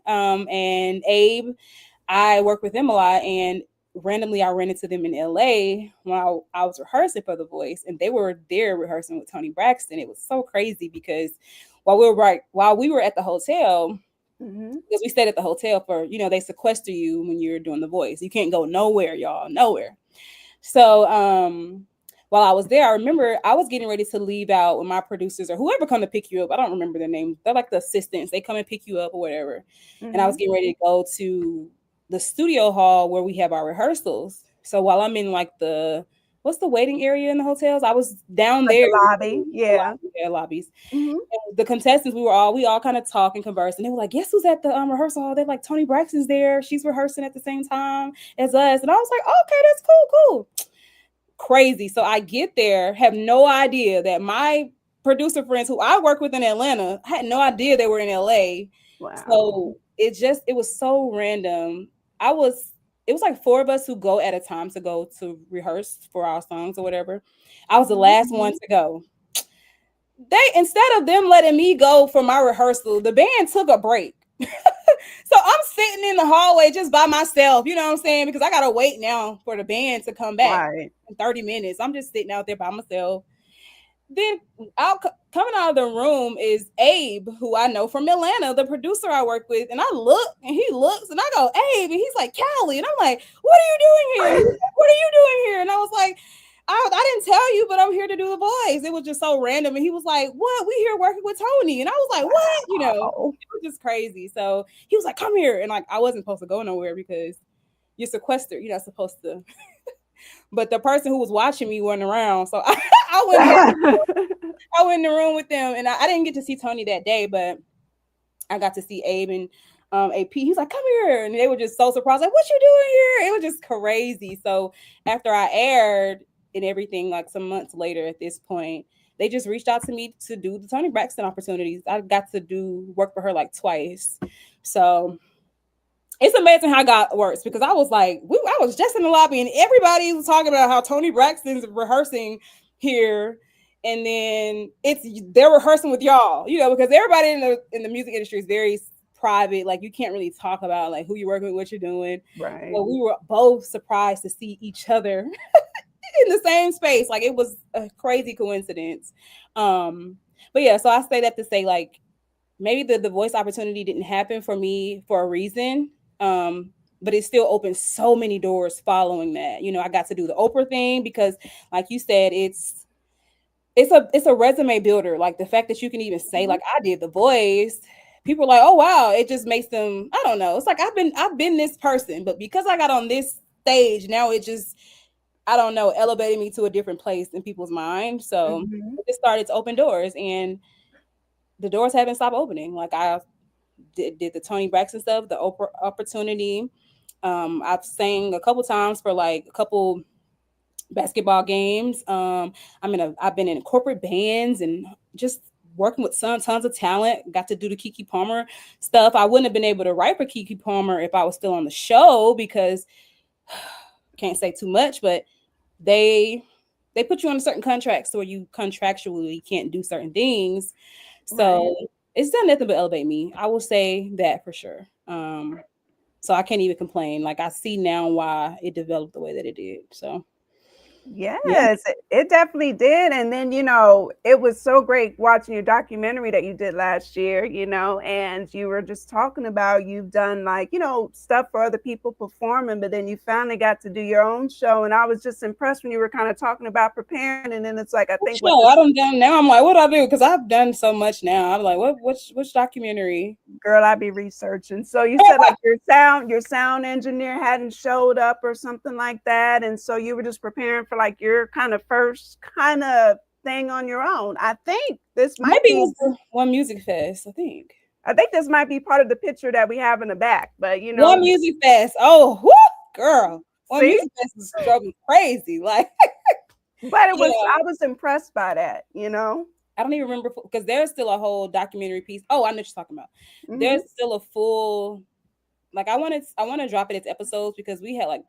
Speaker 4: and Abe, I work with them a lot, and randomly I ran into them in LA when I was rehearsing for The Voice, and they were there rehearsing with Tony Braxton. It was so crazy because while we were at the hotel,
Speaker 3: Mhm.
Speaker 4: because we stayed at the hotel for, you know, they sequester you when you're doing The Voice. You can't go nowhere, y'all, nowhere. So while I was there, I remember I was getting ready to leave out when my producers or whoever come to pick you up. I don't remember their name. They're like the assistants. They come and pick you up or whatever. And I was
Speaker 3: Mhm.
Speaker 4: getting ready to go to the studio hall where we have our rehearsals. So while I'm in like what's the waiting area in the hotels? I was down
Speaker 3: At
Speaker 4: there
Speaker 3: the
Speaker 4: in
Speaker 3: lobby.
Speaker 4: the
Speaker 3: Yeah.
Speaker 4: lobbies.
Speaker 3: Mhm.
Speaker 4: And the contestants, we all kind of talk and converse, and they were like, "Guess who's at the rehearsal hall?" They're like, "Tony Braxton's there. She's rehearsing at the same time as us." And I was like, "Okay, that's cool." Crazy. So I get there, have no idea that my producer friends who I work with in Atlanta had no idea they were in LA.
Speaker 3: Wow.
Speaker 4: So it was so random. It was like four of us who go at a time to go to rehearse for our songs or whatever. I was the
Speaker 3: Mhm.
Speaker 4: last one to go. They, instead of them letting me go for my rehearsal, the band took a break. So I'm sitting in the hallway just by myself, you know what I'm saying? Because I gotta wait now for the band to come back
Speaker 3: Right.
Speaker 4: in 30 minutes. I'm just sitting out there by myself. Then coming out of the room is Abe, who I know from Atlanta, the producer I work with. And I look and he looks and I go, Abe, and he's like, Callie. And I'm like, what are you doing here? And he's like, what are you doing here? And I was like, I didn't tell you, but I'm here to do The Voice. It was just so random. And he was like, what? We here working with Tony. And I was like, what? You know, it
Speaker 3: Wow.
Speaker 4: was just crazy. So he was like, come here. And like, I wasn't supposed to go nowhere because you're sequestered. You're not supposed to. But the person who was watching me wasn't around. So I went in I went in the room with them, and I didn't get to see Tony that day, but I got to see Abe and AP. He's like, "Come here," and they were just so surprised, like, "What you doing here?" It was just crazy. So after I aired and everything, like some months later, at this point, they just reached out to me to do the Tony Braxton opportunities. I got to do work for her like twice, so it's amazing how God works because I was like, I was just in the lobby and everybody was talking about how Tony Braxton's rehearsing here, and then they're rehearsing with y'all, you know, because everybody in the music industry is very private. Like you can't really talk about like who you're working with, what you're doing.
Speaker 3: Right.
Speaker 4: But we were both surprised to see each other in the same space. Like it was a crazy coincidence. But yeah, so I say that to say like maybe the voice opportunity didn't happen for me for a reason. But it still opened so many doors following that. You know, I got to do the Oprah thing because, like you said, it's a resume builder. Like the fact that you can even say,
Speaker 3: Mhm.
Speaker 4: like, I did The Voice, people are like, oh wow, it just makes them, I don't know. It's like I've been this person, but because I got on this stage, now it just, I don't know, elevated me to a different place in people's mind. So
Speaker 3: Mhm.
Speaker 4: it started to open doors, and the doors haven't stopped opening. Like I did the Tony Braxton stuff, the Oprah opportunity. I've sang a couple times for like a couple basketball games. I've been in corporate bands and just working with tons of talent. Got to do the Keke Palmer stuff. I wouldn't have been able to write for Keke Palmer if I was still on the show because can't say too much, but they put you on certain contracts where you contractually can't do certain things. So it's done nothing but elevate me. I will say that for sure. So I can't even complain. Like I see now why it developed the way that it did. So yeah.
Speaker 3: Yes, it definitely did. And then, it was so great watching your documentary that you did last year, and you were just talking about you've done like, stuff for other people performing, but then you finally got to do your own show. And I was just impressed when you were kind of talking about preparing. And then it's like, I think what
Speaker 4: Sure, I don't done now. I'm like, what do I do? Because I've done so much now. I'm like, which documentary?
Speaker 3: girl, I be researching. So you said like your sound engineer hadn't showed up or something like that. And so you were just preparing for like your kind of first kind of thing on your own. I think this might
Speaker 4: Maybe it
Speaker 3: be
Speaker 4: was the One Music Fest.
Speaker 3: I think this might be part of the picture that we have in the back, but
Speaker 4: One Music Fest. Oh, whoo, girl. One
Speaker 3: see,
Speaker 4: Music Fest drove me crazy. Like,
Speaker 3: but
Speaker 4: yeah.
Speaker 3: I was impressed by that,
Speaker 4: I don't even remember because there's still a whole documentary piece. Oh, I know what you're talking about.
Speaker 3: Mhm.
Speaker 4: There's still a full, like I want to drop it as episodes because we had like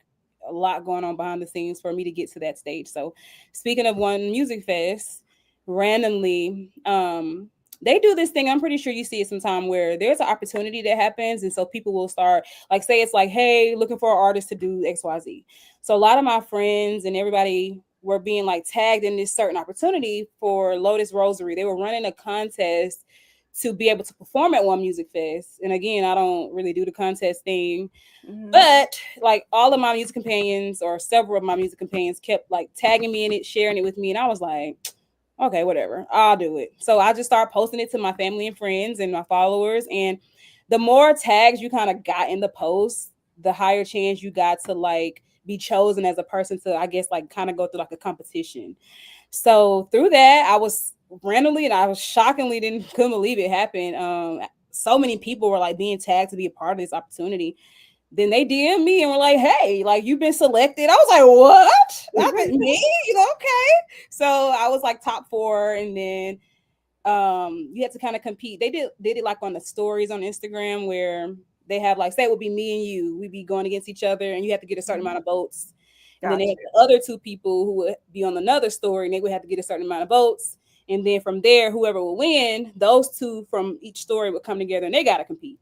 Speaker 4: a lot going on behind the scenes for me to get to that stage. So speaking of One Music Fest, randomly, they do this thing. I'm pretty sure you see it sometime where there's an opportunity that happens, and so people will start like say it's like, hey, looking for an artist to do XYZ. So a lot of my friends and everybody were being like tagged in this certain opportunity for Lotus Rosary. They were running a contest to be able to perform at One Music Fest. And again, I don't really do the contest thing, but like all of my music companions or several of my music companions kept like tagging me in it, sharing it with me. And I was like, okay, whatever, I'll do it. So I just started posting it to my family and friends and my followers. And the more tags you kind of got in the post, the higher chance you got to like be chosen as a person to, I guess, like kind of go through like a competition. So through that, I was randomly and I was shockingly couldn't believe it happened. So many people were like being tagged to be a part of this opportunity. Then they DM me and were like, hey, like you've been selected. I was like, what? Not me? Okay. So I was like top 4. And then you had to kind of compete. They did it like on the stories on Instagram where they have like, say it would be me and you. We'd be going against each other and you have to get a certain amount of votes. And then they had the other 2 people who would be on another story and they would have to get a certain amount of votes. And then from there, whoever would win, those 2 from each story would come together and they got to compete.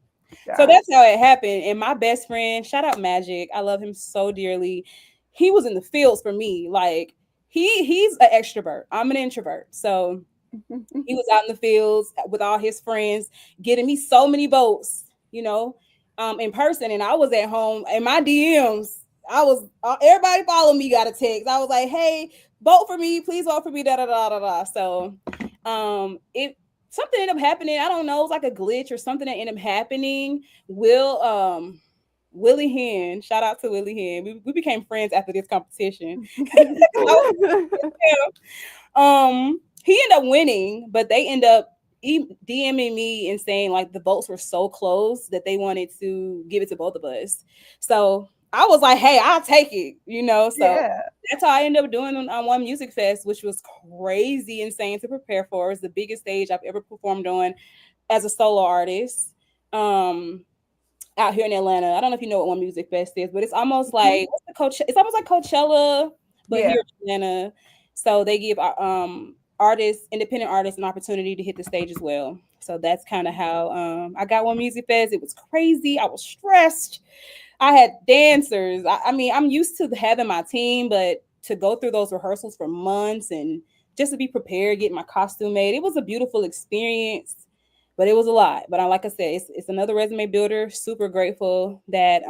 Speaker 4: So that's how it happened. And my best friend, shout out Magic, I love him so dearly. He was in the fields for me. Like he's an extrovert. I'm an introvert. So he was out in the fields with all his friends, getting me so many votes, in person. And I was at home in my DMs. I was everybody follow me, got a text. I was like, hey, vote for me, please vote for me, da da da da da. So it something ended up happening. I don't know, it was like a glitch or something that ended up happening. Willie Hen, shout out to Willie Hen. We became friends after this competition. He ended up winning, but they end up DMing me and saying like the votes were so close that they wanted to give it to both of us. So I was like, hey, I'll take it, So that's how I ended up doing on One Music Fest, which was crazy insane to prepare for. It was the biggest stage I've ever performed on as a solo artist. Out here in Atlanta. I don't know if you know what One Music Fest is, but it's almost like it's almost like Coachella, but here in Atlanta. So they give independent artists an opportunity to hit the stage as well. So that's kind of how I got One Music Fest. It was crazy. I was stressed. I had dancers. I mean, I'm used to having my team, but to go through those rehearsals for months and just to be prepared, get my costume made, it was a beautiful experience, but it was a lot. But like I said, it's another resume builder. Super grateful that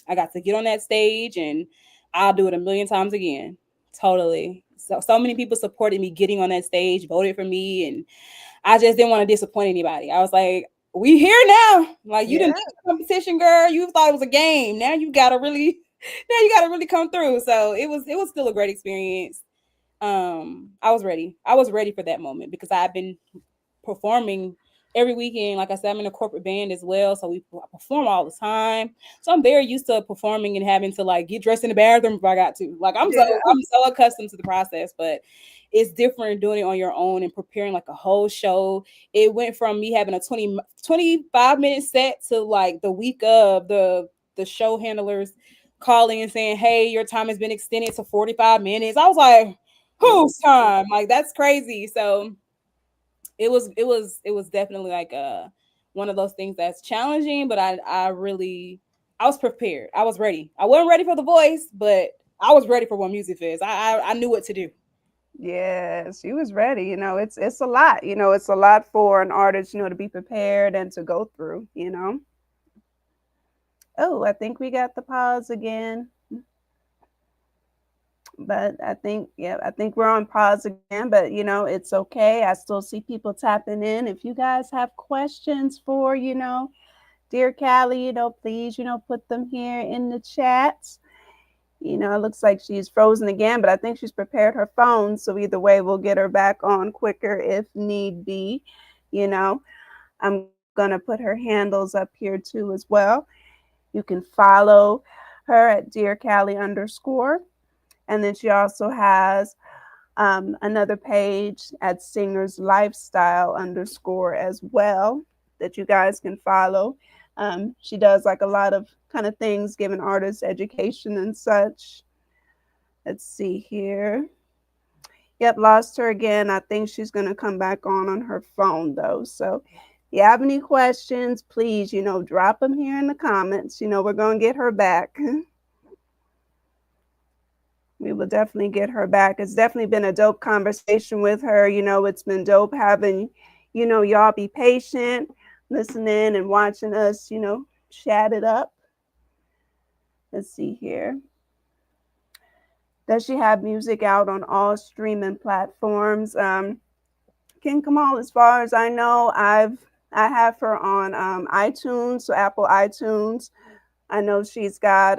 Speaker 4: I got to get on that stage, and I'll do it a million times again. Totally. So many people supported me getting on that stage, voted for me, and I just didn't want to disappoint anybody. I was like, we here now. Like you didn't do the competition, girl. You thought it was a game. Now you gotta really come through. So it was still a great experience. I was ready. I was ready for that moment because I've been performing every weekend. Like I said, I'm in a corporate band as well, so we perform all the time. So I'm very used to performing and having to like get dressed in the bathroom if I got to. Like I'm so accustomed to the process, but it's different doing it on your own and preparing like a whole show. It went from me having a 25-minute set to like the week of the show handlers calling and saying, hey, your time has been extended to 45 minutes. I was like, whose time? Like, that's crazy. So it was definitely like one of those things that's challenging, but I was prepared. I was ready. I wasn't ready for the voice, but I was ready for One Music Fest. I knew what to do.
Speaker 3: Yes, she was ready. It's a lot. It's a lot for an artist, to be prepared and to go through. Oh, I think we got the pause again. But I think we're on pause again, but it's okay. I still see people tapping in. If you guys have questions for, dear Callie, please, put them here in the chat. It looks like she's frozen again, but I think she's prepared her phone. So either way, we'll get her back on quicker if need be. I'm going to put her handles up here too as well. You can follow her at Dear Callie _. And then she also has another page at Singers Lifestyle _ as well that you guys can follow. She does like a lot of kind of things, giving artists education and such. Let's see here. Yep, lost her again. I think she's going to come back on her phone though. So if you have any questions, please, drop them here in the comments. We're going to get her back. We will definitely get her back. It's definitely been a dope conversation with her. It's been dope having, y'all be patient, listening and watching us, chat it up. Let's see here. Does she have music out on all streaming platforms? King Kamal, as far as I know, I have her on iTunes, so Apple iTunes. I know she's got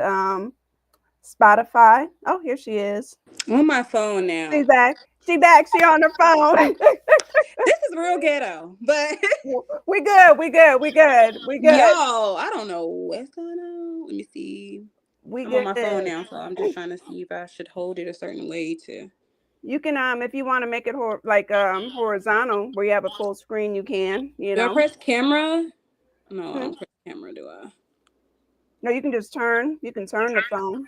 Speaker 3: Spotify. Oh, here she is.
Speaker 4: On my phone now.
Speaker 3: She's back. She back. She on her phone.
Speaker 4: This is real ghetto, but
Speaker 3: we good. We good. We good. We good.
Speaker 4: yo, I don't know what's going on. Let me see.
Speaker 3: We
Speaker 4: I'm
Speaker 3: good.
Speaker 4: on my phone now, so I'm just trying to see if I should hold it a certain way to.
Speaker 3: You can if you want to make it horizontal where you have a full screen, you can.
Speaker 4: Do I press camera? No, I don't press camera. Do I?
Speaker 3: No, you can just turn. You can turn the phone.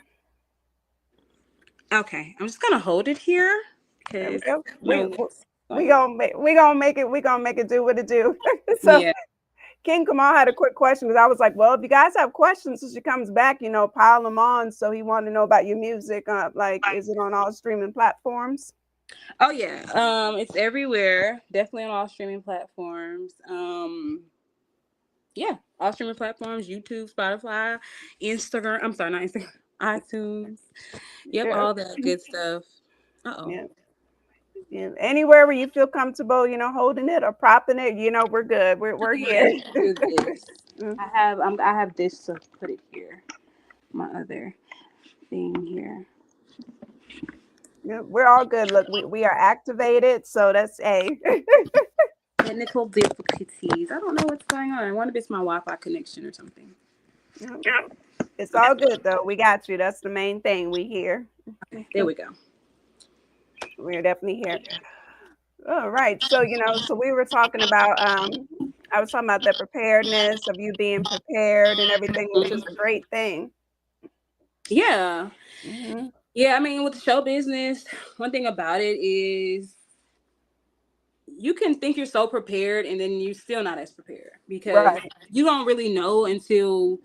Speaker 4: Okay, I'm just gonna hold it here.
Speaker 3: There we go.
Speaker 4: We
Speaker 3: gonna make it do what it do. So
Speaker 4: yeah.
Speaker 3: King Kamal had a quick question because I was like, well, if you guys have questions as she comes back, pile them on. So he wanted to know about your music. Is it on all streaming platforms?
Speaker 4: Oh yeah. It's everywhere. Definitely on all streaming platforms. Yeah, all streaming platforms, YouTube, Spotify, Instagram. I'm sorry, not Instagram, iTunes. Yep,
Speaker 3: Yeah.
Speaker 4: all that good stuff. Uh-oh.
Speaker 3: Yeah. Anywhere where you feel comfortable, holding it or propping it, we're good. We're here.
Speaker 4: Do this. I have this to put it here. My other thing here.
Speaker 3: Yeah, we're all good. Look, we are activated, so that's a
Speaker 4: Technical difficulties. I don't know what's going on. I wonder if it's my Wi-Fi connection or something.
Speaker 3: It's all good though. We got you. That's the main thing. We here.
Speaker 4: Okay, there we go.
Speaker 3: We're definitely here. All right. So so we were talking about I was talking about the preparedness of you being prepared and everything, which is a great thing.
Speaker 4: Yeah.
Speaker 3: Mm-hmm.
Speaker 4: Yeah, I mean, with the show business, one thing about it is you can think you're so prepared and then you're still not as prepared because you don't really know until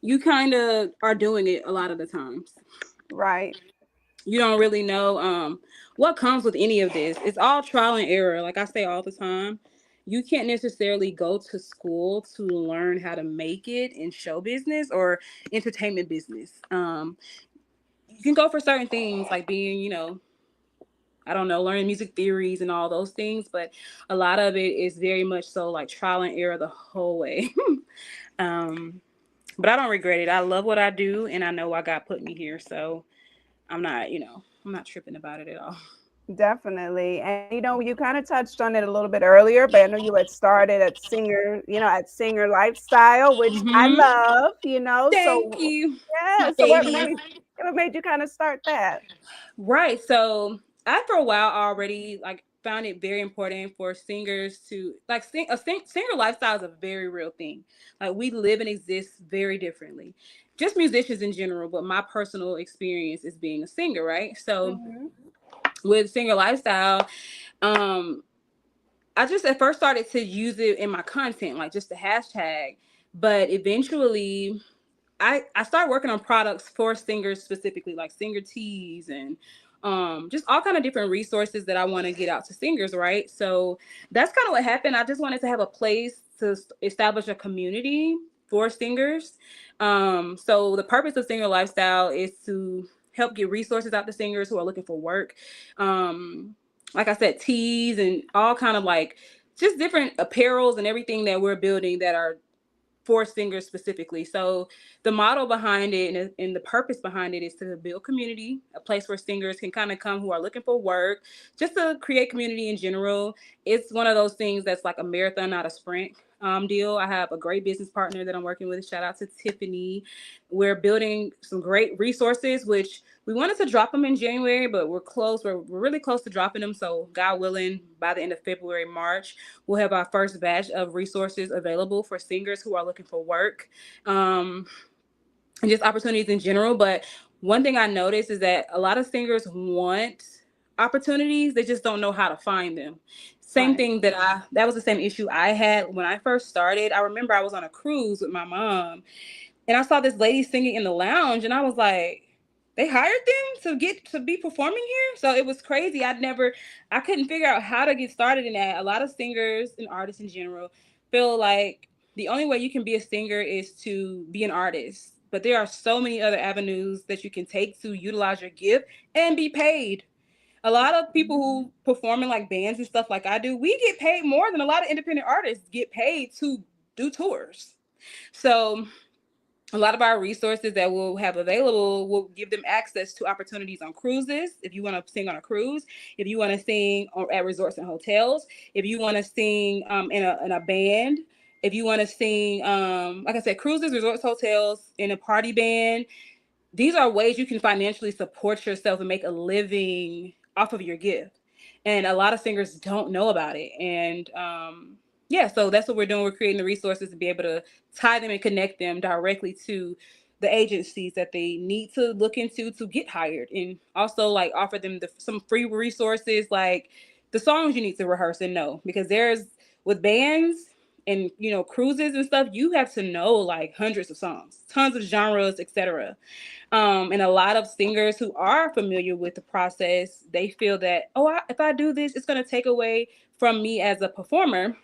Speaker 4: you kind of are doing it a lot of the times.
Speaker 3: Right.
Speaker 4: You don't really know what comes with any of this. It's all trial and error. Like I say all the time, you can't necessarily go to school to learn how to make it in show business or entertainment business. You can go for certain things like being, I don't know, learning music theories and all those things, but a lot of it is very much so like trial and error the whole way. But I don't regret it. I love what I do, and I know why God put me here, so I'm not, I'm not tripping about it at all.
Speaker 3: Definitely. And you kind of touched on it a little bit earlier, but I know you had started at Singer Lifestyle, which I love,
Speaker 4: Thank
Speaker 3: so
Speaker 4: you.
Speaker 3: yeah.
Speaker 4: My
Speaker 3: So what
Speaker 4: baby.
Speaker 3: made you kind of start that?
Speaker 4: Right. So I for a while already like found it very important for singers to like singer lifestyle is a very real thing. Like we live and exist very differently. Just musicians in general, but my personal experience is being a singer, right? So with singer lifestyle, um I just at first started to use it in my content, like just the hashtag, but eventually I started working on products for singers specifically, like singer tees and just all kind of different resources that I want to get out to singers, right? So that's kind of what happened. I just wanted to have a place to establish a community for singers. So the purpose of Singer Lifestyle is to help get resources out to singers who are looking for work. Like I said, tees and all kind of like just different apparels and everything that we're building that are for singers specifically. So the model behind it and the purpose behind it is to build community, a place where singers can kind of come who are looking for work, just to create community in general. It's one of those things that's like a marathon, not a sprint deal. I have a great business partner that I'm working with. Shout out to Tiffany. We're building some great resources, which we wanted to drop them in January, but we're close. We're really close to dropping them. So God willing, by the end of February, March, we'll have our first batch of resources available for singers who are looking for work, and just opportunities in general. But one thing I noticed is that a lot of singers want opportunities. They just don't know how to find them. Same thing that was the same issue I had when I first started. I remember I was on a cruise with my mom and I saw this lady singing in the lounge and I was like, they hired them to be performing here. So it was crazy. I couldn't figure out how to get started in that. A lot of singers and artists in general feel like the only way you can be a singer is to be an artist. But there are so many other avenues that you can take to utilize your gift and be paid. A lot of people who perform in like bands and stuff like I do, we get paid more than a lot of independent artists get paid to do tours. So a lot of our resources that we'll have available will give them access to opportunities on cruises. If you want to sing on a cruise, if you want to sing at resorts and hotels, if you want to sing in a band, if you want to sing, like I said, cruises, resorts, hotels, in a party band, these are ways you can financially support yourself and make a living off of your gift. And a lot of singers don't know about it. And yeah, so that's what we're doing. We're creating the resources to be able to tie them and connect them directly to the agencies that they need to look into to get hired, and also like offer them some free resources like the songs you need to rehearse and know, because there's with bands and cruises and stuff, you have to know like hundreds of songs, tons of genres, etc. And a lot of singers who are familiar with the process, they feel that, if I do this, it's going to take away from me as a performer,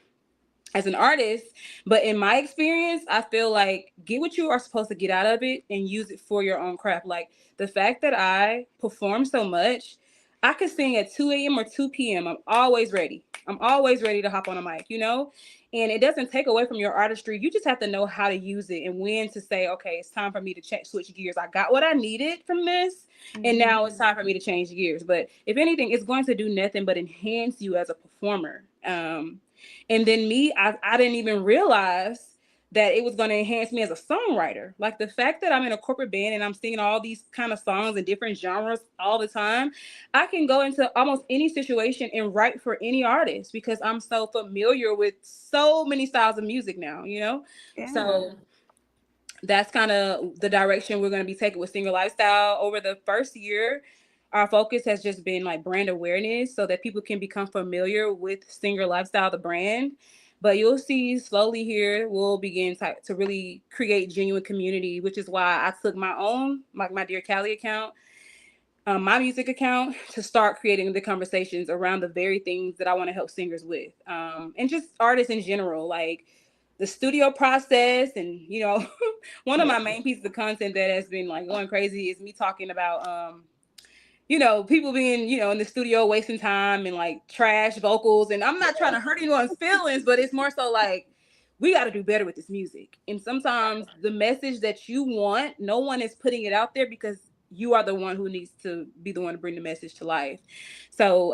Speaker 4: as an artist. But in my experience, I feel like get what you are supposed to get out of it and use it for your own craft. Like the fact that I perform so much, I could sing at 2 a.m. or 2 p.m. I'm always ready. I'm always ready to hop on a mic, and it doesn't take away from your artistry. You just have to know how to use it and when to say, okay, it's time for me to switch gears. I got what I needed from this, and now it's time for me to change gears. But if anything, it's going to do nothing but enhance you as a performer. And then I didn't even realize that it was going to enhance me as a songwriter. Like the fact that I'm in a corporate band and I'm singing all these kind of songs in different genres all the time, I can go into almost any situation and write for any artist because I'm so familiar with so many styles of music now, Yeah. So that's kind of the direction we're going to be taking with Singer Lifestyle. Over the first year, our focus has just been like brand awareness so that people can become familiar with Singer Lifestyle, the brand. But you'll see slowly here, we'll begin to really create genuine community, which is why I took my own, like my Dear CALLIE account, my music account, to start creating the conversations around the very things that I want to help singers with, and just artists in general, like the studio process. And, one of my main pieces of content that has been like going crazy is me talking about, people being, in the studio wasting time and like trash vocals. And I'm not trying to hurt anyone's feelings, but it's more so like, we got to do better with this music. And sometimes the message that you want, no one is putting it out there because you are the one who needs to be the one to bring the message to life. So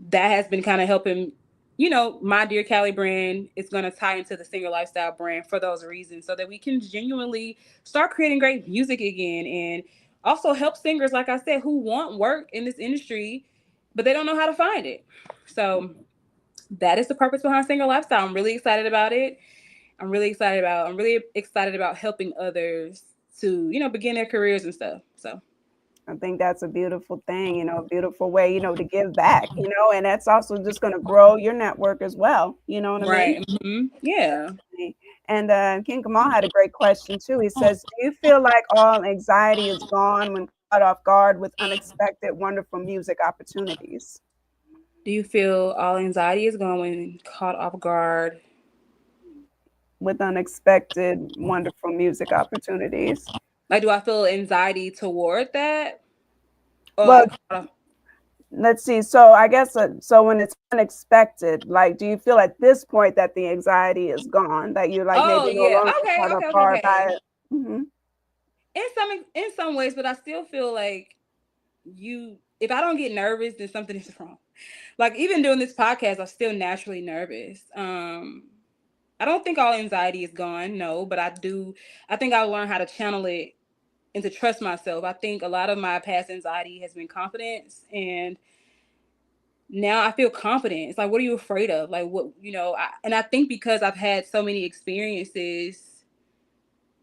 Speaker 4: that has been kind of helping, my Dear CALLIE brand is going to tie into the Singer Lifestyle brand for those reasons, so that we can genuinely start creating great music again, and also help singers, like I said, who want work in this industry, but they don't know how to find it. So that is the purpose behind Singer Lifestyle. I'm really excited about it. I'm really excited about helping others to, begin their careers and stuff. So
Speaker 3: I think that's a beautiful thing, a beautiful way, to give back, and that's also just going to grow your network as well. You know what I mean?
Speaker 4: Right. Yeah.
Speaker 3: And King Kamal had a great question too. He says, "Do you feel like all anxiety is gone when caught off guard with unexpected, wonderful music opportunities?"
Speaker 4: Do you feel all anxiety is gone when caught off guard?
Speaker 3: With unexpected, wonderful music opportunities.
Speaker 4: Like, do I feel anxiety toward that? Or
Speaker 3: Well,
Speaker 4: like caught off?
Speaker 3: let's see. So I guess so when it's unexpected, like, do you feel at this point that the anxiety is gone? That you're like
Speaker 4: Oh
Speaker 3: maybe no
Speaker 4: yeah.
Speaker 3: longer
Speaker 4: Okay.
Speaker 3: caught off
Speaker 4: Okay. Okay.
Speaker 3: guard by
Speaker 4: Okay.
Speaker 3: it? Hmm.
Speaker 4: In some ways, but I still feel like if I don't get nervous, then something is wrong. Like even doing this podcast, I'm still naturally nervous. I don't think all anxiety is gone, no, but I think I'll learn how to channel it and to trust myself. I think a lot of my past anxiety has been confidence, and now I feel confident. It's like, what are you afraid of? Like, what, and I think because I've had so many experiences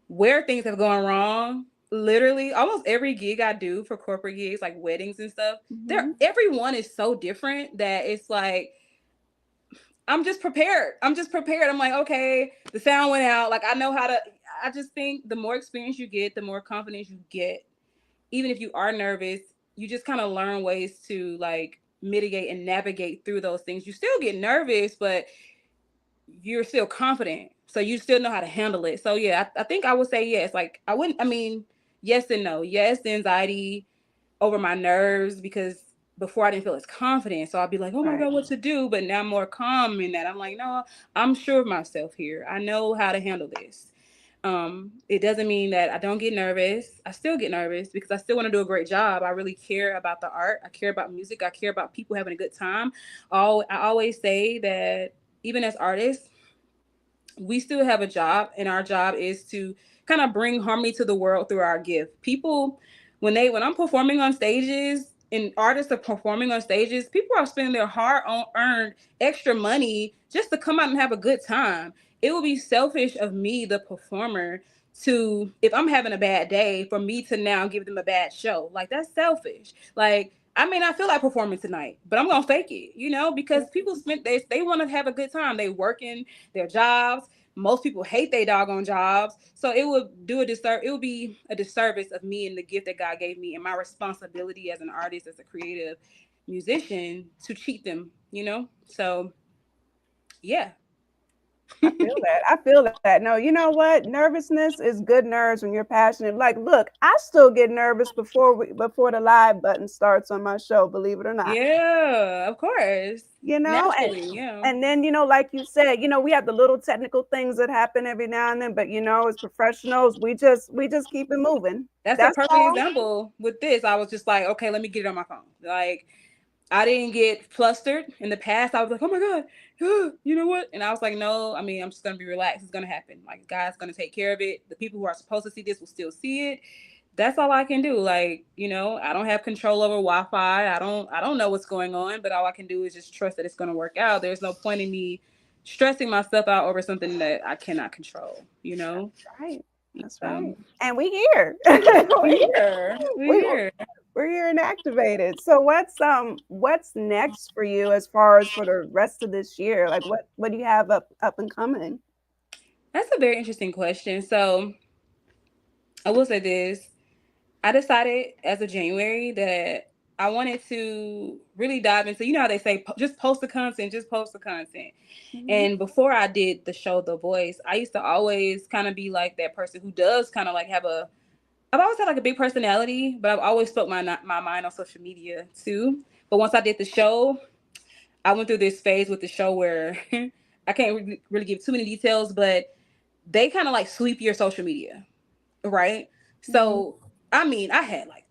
Speaker 4: where things have gone wrong, literally almost every gig I do for corporate gigs, like weddings and stuff, everyone is so different that it's like, I'm just prepared. I'm like, okay, the sound went out. Like, I just think the more experience you get, the more confidence you get. Even if you are nervous, you just kind of learn ways to like mitigate and navigate through those things. You still get nervous, but you're still confident. So you still know how to handle it. So yeah, I think I would say yes. Like yes and no. Yes, the anxiety over my nerves because before I didn't feel as confident. So I'd be like, oh my
Speaker 3: Right.
Speaker 4: God, what to do? But now I'm more calm in that. I'm like, no, I'm sure of myself here. I know how to handle this. It doesn't mean that I don't get nervous. I still get nervous because I still want to do a great job. I really care about the art. I care about music. I care about people having a good time. I always say that even as artists, we still have a job, and our job is to kind of bring harmony to the world through our gift. People, when I'm performing on stages and artists are performing on stages, people are spending their hard earned extra money just to come out and have a good time. It would be selfish of me, the performer, to, if I'm having a bad day, for me to now give them a bad show. Like, that's selfish. Like, I may not feel like performing tonight, but I'm gonna fake it, because people they want to have a good time. They working their jobs. Most people hate their doggone jobs. So it would be a disservice of me and the gift that God gave me and my responsibility as an artist, as a creative musician, to cheat them. So yeah.
Speaker 3: I feel that. I feel that. No, you know what? Nervousness is good nerves when you're passionate. Like, look, I still get nervous before the live button starts on my show, believe it or not.
Speaker 4: Yeah, of course.
Speaker 3: And
Speaker 4: Naturally, yeah.
Speaker 3: and then, like you said, we have the little technical things that happen every now and then, but as professionals, we just keep it moving.
Speaker 4: That's a
Speaker 3: That's
Speaker 4: perfect
Speaker 3: all.
Speaker 4: example with this. I was just like, okay, let me get it on my phone. Like, I didn't get flustered in the past. I was like, oh my God, you know what? And I was like, no, I'm just going to be relaxed. It's going to happen. Like, God's going to take care of it. The people who are supposed to see this will still see it. That's all I can do. Like, I don't have control over Wi-Fi. I don't know what's going on, but all I can do is just trust that it's going to work out. There's no point in me stressing myself out over something that I cannot control.
Speaker 3: That's right. That's
Speaker 4: So,
Speaker 3: right. And we here.
Speaker 4: we here. We
Speaker 3: we,
Speaker 4: here.
Speaker 3: we're here and activated. So what's next for you as far as for the rest of this year? Like what do you have up and coming?
Speaker 4: That's a very interesting question. So I will say this. I decided as of January that I wanted to really dive into, how they say, just post the content, just post the content.
Speaker 3: Mhm.
Speaker 4: And before I did the show The Voice, I used to always kind of be like that person who does kind of like I've always had like a big personality, but I've always spoke my mind on social media too. But once I did the show, I went through this phase with the show where I can't really give too many details, but they kind of like sweep your social media, right? So, I had like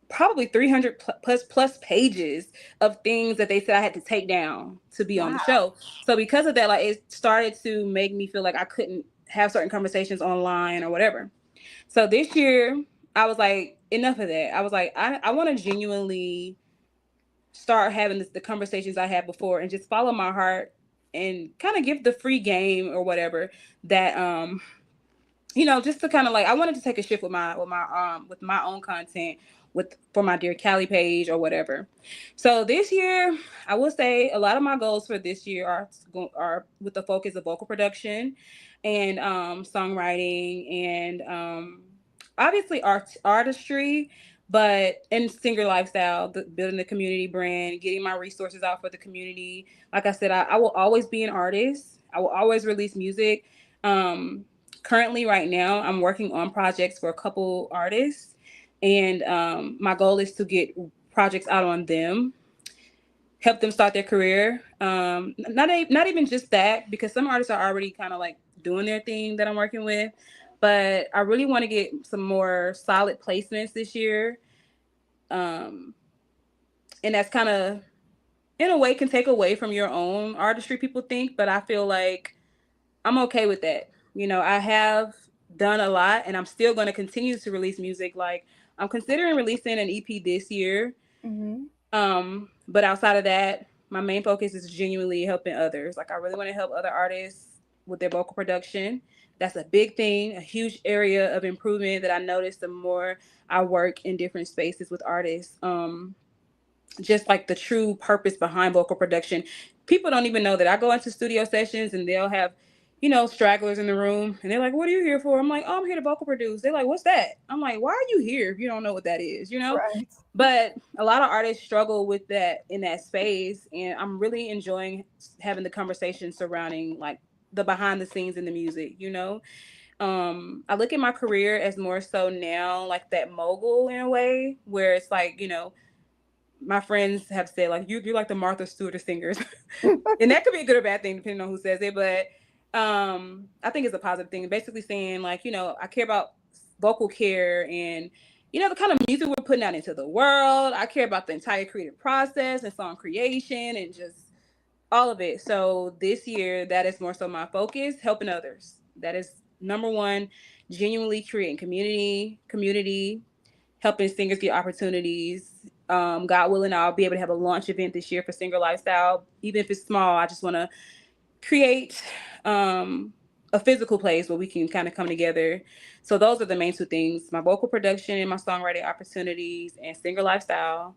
Speaker 4: probably 300 plus pages of things that they said I had to take down to be on the
Speaker 3: Wow.
Speaker 4: show. So because of that, like, it started to make me feel like I couldn't have certain conversations online or whatever. So this year I was like, enough of that. I was like, I want to genuinely start having the conversations I had before and just follow my heart and kind of give the free game or whatever that just to kind of like, I wanted to take a shift with my own content for my Dear Callie page or whatever. So this year, I will say a lot of my goals for this year are with the focus of vocal production and songwriting and obviously artistry, but in singer lifestyle, building the community brand, getting my resources out for the community. Like I said, I will always be an artist. I will always release music. Um, Currently, right now, I'm working on projects for a couple artists, and my goal is to get projects out on them, help them start their career. Not even just that, because some artists are already kind of like doing their thing that I'm working with, but I really want to get some more solid placements this year. Um, and that's kind of, in a way, can take away from your own artistry, people think, but I feel like I'm okay with that. I have done a lot, and I'm still going to continue to release music. Like, I'm considering releasing an EP this year.
Speaker 3: Mm-hmm.
Speaker 4: But outside of that, my main focus is genuinely helping others. Like, I really want to help other artists with their vocal production. That's a big thing, a huge area of improvement that I notice the more I work in different spaces with artists. Just like the true purpose behind vocal production. People don't even know that I go into studio sessions and they'll have, stragglers in the room, and they're like, "What are you here for?" I'm like, "Oh, I'm here to vocal produce." They're like, "What's that?" I'm like, "Why are you here if you don't know what that is?"
Speaker 3: Right.
Speaker 4: But a lot of artists struggle with that in that space, and I'm really enjoying having the conversation surrounding like the behind the scenes in the music. I look at my career as more so now like that mogul in a way, where it's like, my friends have said like you're like the Martha Stewart of singers, and that could be a good or bad thing depending on who says it. But I think it's a positive thing. Basically saying like, I care about vocal care and the kind of music we're putting out into the world. I care about the entire creative process and song creation and just all of it. So this year, that is more so my focus, helping others. That is number one, genuinely creating community, helping singers get opportunities. God willing, I'll be able to have a launch event this year for Singer Lifestyle. Even if it's small, I just want to create a physical place where we can kind of come together. So those are the main two things: my vocal production and my songwriting opportunities, and Singer Lifestyle.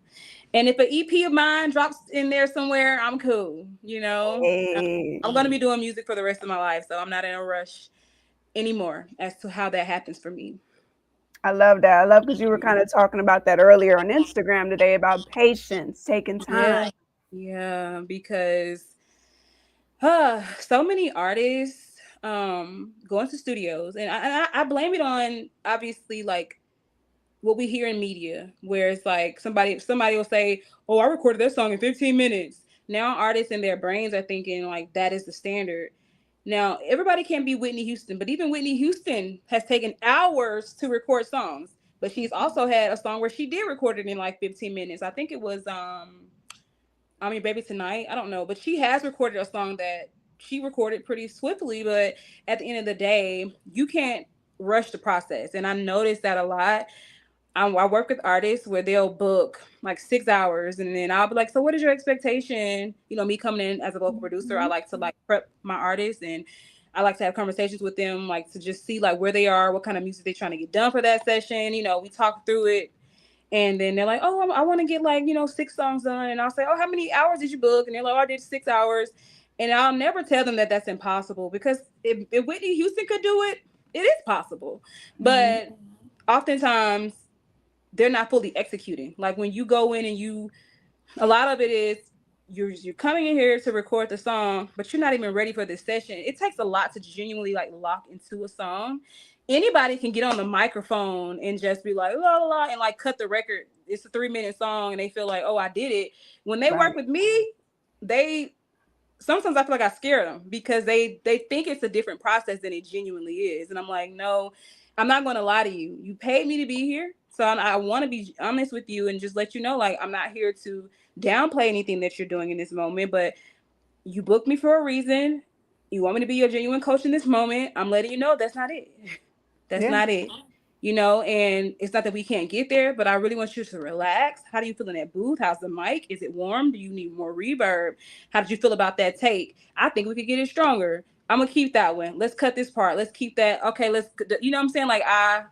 Speaker 4: And if an EP of mine drops in there somewhere, I'm cool.
Speaker 3: Hey.
Speaker 4: I'm going to be doing music for the rest of my life, so I'm not in a rush anymore as to how that happens for me.
Speaker 3: I love that. I love because you were kind of talking about that earlier on Instagram today about patience, taking time.
Speaker 4: Yeah, because so many artists go into studios, and I blame it on obviously like what we hear in media, where it's like somebody will say, "Oh, I recorded that song in 15 minutes." Now artists in their brains are thinking like that is the standard. Now everybody can't be Whitney Houston, but even Whitney Houston has taken hours to record songs. But she's also had a song where she did record it in like 15 minutes. I think it was Baby Tonight. I don't know, but she has recorded a song that she recorded pretty swiftly. But at the end of the day, you can't rush the process, and I noticed that a lot. I work with artists where they'll book like 6 hours, and then I'll be like, "So what is your expectation?" Me coming in as a vocal producer, I like to like prep my artists, and I like to have conversations with them, like to just see like where they are, what kind of music they're trying to get done for that session. We talk through it, and then they're like, "Oh, I want to get like 6 songs done," and I'll say, "Oh, how many hours did you book?" And they're like, "Oh, I did 6 hours," and I'll never tell them that that's impossible, because if Whitney Houston could do it, it is possible, but oftentimes they're not fully executing. Like when you go in and a lot of it is you're coming in here to record the song, but you're not even ready for this session. It takes a lot to genuinely like lock into a song. Anybody can get on the microphone and just be like la la la and like cut the record. It's a 3-minute song and they feel like, oh, I did it. When they work with me, sometimes I feel like I scare them because they think it's a different process than it genuinely is. And I'm like, no, I'm not going to lie to you. You paid me to be here. So I want to be honest with you and just let you know, like, I'm not here to downplay anything that you're doing in this moment, but you booked me for a reason. You want me to be your genuine coach in this moment. I'm letting you know that's not it. That's not it. And it's not that we can't get there, but I really want you to relax. How do you feel in that booth? How's the mic? Is it warm? Do you need more reverb? How did you feel about that take? I think we could get it stronger. I'm gonna keep that one. Let's cut this part. Let's keep that. Okay, you know what I'm saying? Like I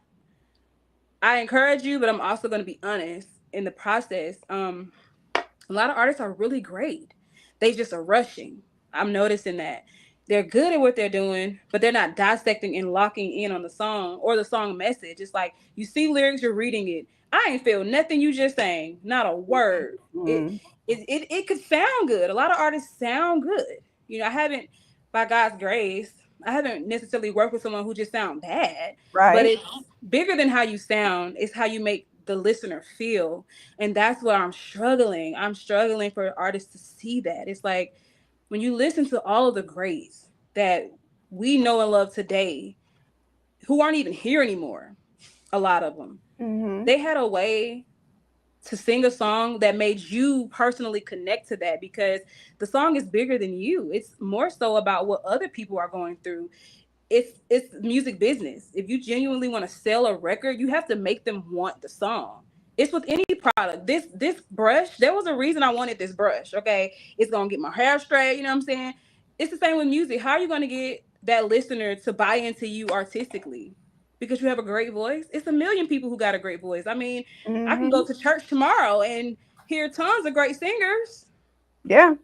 Speaker 4: encourage you, but I'm also gonna be honest in the process. A lot of artists are really great. They just are rushing. I'm noticing that. They're good at what they're doing, but they're not dissecting and locking in on the song or the song message. It's like you see lyrics, you're reading it. I ain't feel nothing you just saying, not a word.
Speaker 3: Mm.
Speaker 4: It could sound good. A lot of artists sound good. You know, I haven't, by God's grace, I haven't necessarily worked with someone who just sound bad. But
Speaker 3: Right.
Speaker 4: it's bigger than how you sound. It's how you make the listener feel. And that's where I'm struggling. I'm struggling for artists to see that. It's like when you listen to all of the greats that we know and love today, who aren't even here anymore, a lot of them,
Speaker 3: Mm-hmm.
Speaker 4: they had a way to sing a song that made you personally connect to that because the song is bigger than you. It's more so about what other people are going through. It's music business. If you genuinely want to sell a record, you have to make them want the song. It's with any product. This brush, there was a reason I wanted this brush. Okay, it's gonna get my hair straight. You know what I'm saying? It's the same with music. How are you gonna get that listener to buy into you artistically? Because you have a great voice. It's a million people who got a great voice. I mean, I can
Speaker 3: Mm-hmm.
Speaker 4: go to church tomorrow and hear tons of great singers.
Speaker 3: Yeah.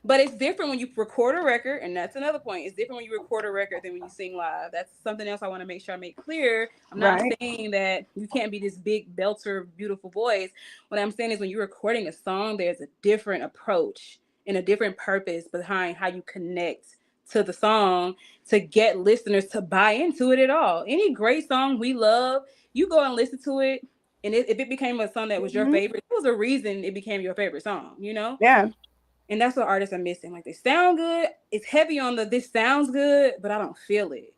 Speaker 4: But it's different when you record a record, and that's another point. It's different when you record a record than when you sing live. That's something else I want to make sure I make clear. I'm not
Speaker 3: Right.
Speaker 4: saying that you can't be this big belter, beautiful voice. What I'm saying is when you're recording a song, there's a different approach and a different purpose behind how you connect to the song to get listeners to buy into it at all. Any great song we love, you go and listen to it, and if it became a song that was your
Speaker 3: Mm-hmm.
Speaker 4: favorite, there was a reason it became your favorite song, you know?
Speaker 3: Yeah.
Speaker 4: And that's what artists are missing. Like they sound good. It's heavy on the this sounds good, but I don't feel it.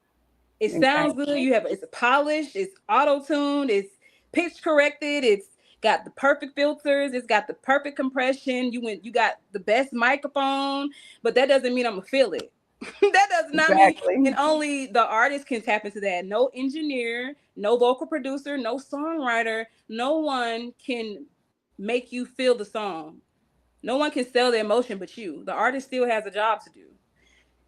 Speaker 4: It sounds good.
Speaker 3: Exactly.
Speaker 4: It's polished, it's auto-tuned, it's pitch corrected, it's got the perfect filters, it's got the perfect compression. You got the best microphone, but that doesn't mean I'm gonna feel it. That does not mean, and
Speaker 3: Exactly.
Speaker 4: only the artist can tap into that. No engineer, no vocal producer, no songwriter, no one can make you feel the song. No one can sell the emotion but you. The artist still has a job to do.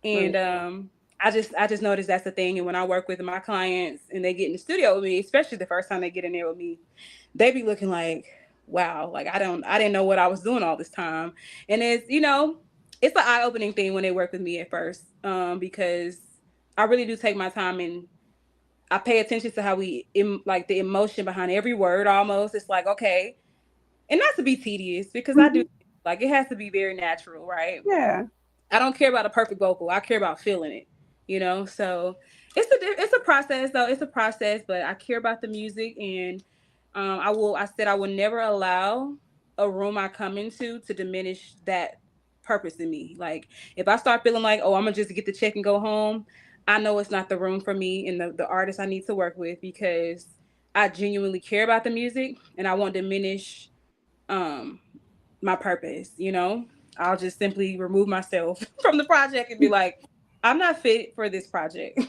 Speaker 3: Right.
Speaker 4: And I just noticed that's the thing. And when I work with my clients and they get in the studio with me, especially the first time they get in there with me, they be looking like, wow, like I didn't know what I was doing all this time. And it's an eye-opening thing when they work with me at first. Because I really do take my time and I pay attention to how like the emotion behind every word almost. It's like, okay, and not to be tedious because I do
Speaker 3: Mm-hmm.
Speaker 4: like it has to be very natural, right?
Speaker 3: Yeah.
Speaker 4: I don't care about a perfect vocal. I care about feeling it, you know. So it's a process though. It's a process, but I care about the music, and I said I will never allow a room I come into to diminish that purpose in me. Like if I start feeling like, oh, I'm gonna just get the check and go home, I know it's not the room for me and the artist I need to work with because I genuinely care about the music and I won't diminish um my purpose, you know? I'll just simply remove myself from the project and be like, I'm not fit for this project.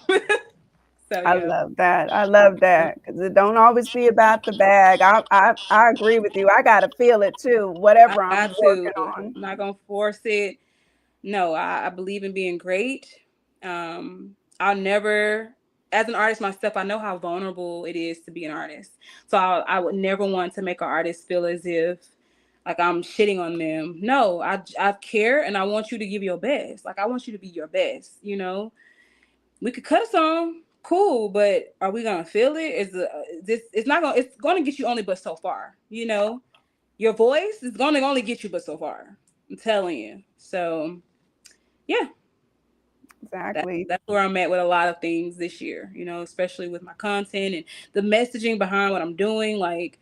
Speaker 4: So
Speaker 3: I
Speaker 4: yeah.
Speaker 3: love that. I love that because it don't always be about the bag. I agree with you. I gotta feel it too,
Speaker 4: I
Speaker 3: whatever I'm
Speaker 4: got to.
Speaker 3: working on.
Speaker 4: I'm not gonna force it. No, I believe in being great. I'll never, as an artist myself, I know how vulnerable it is to be an artist. So I would never want to make an artist feel as if like I'm shitting on them. No, I care and I want you to give your best. Like I want you to be your best. You know, we could cut a song, cool, but are we gonna feel it? This? It's not gonna. It's gonna get you only but so far. You know, your voice is gonna only get you but so far. I'm telling you. So yeah,
Speaker 3: Exactly.
Speaker 4: that's where I'm at with a lot of things this year, you know, especially with my content and the messaging behind what I'm doing. Like,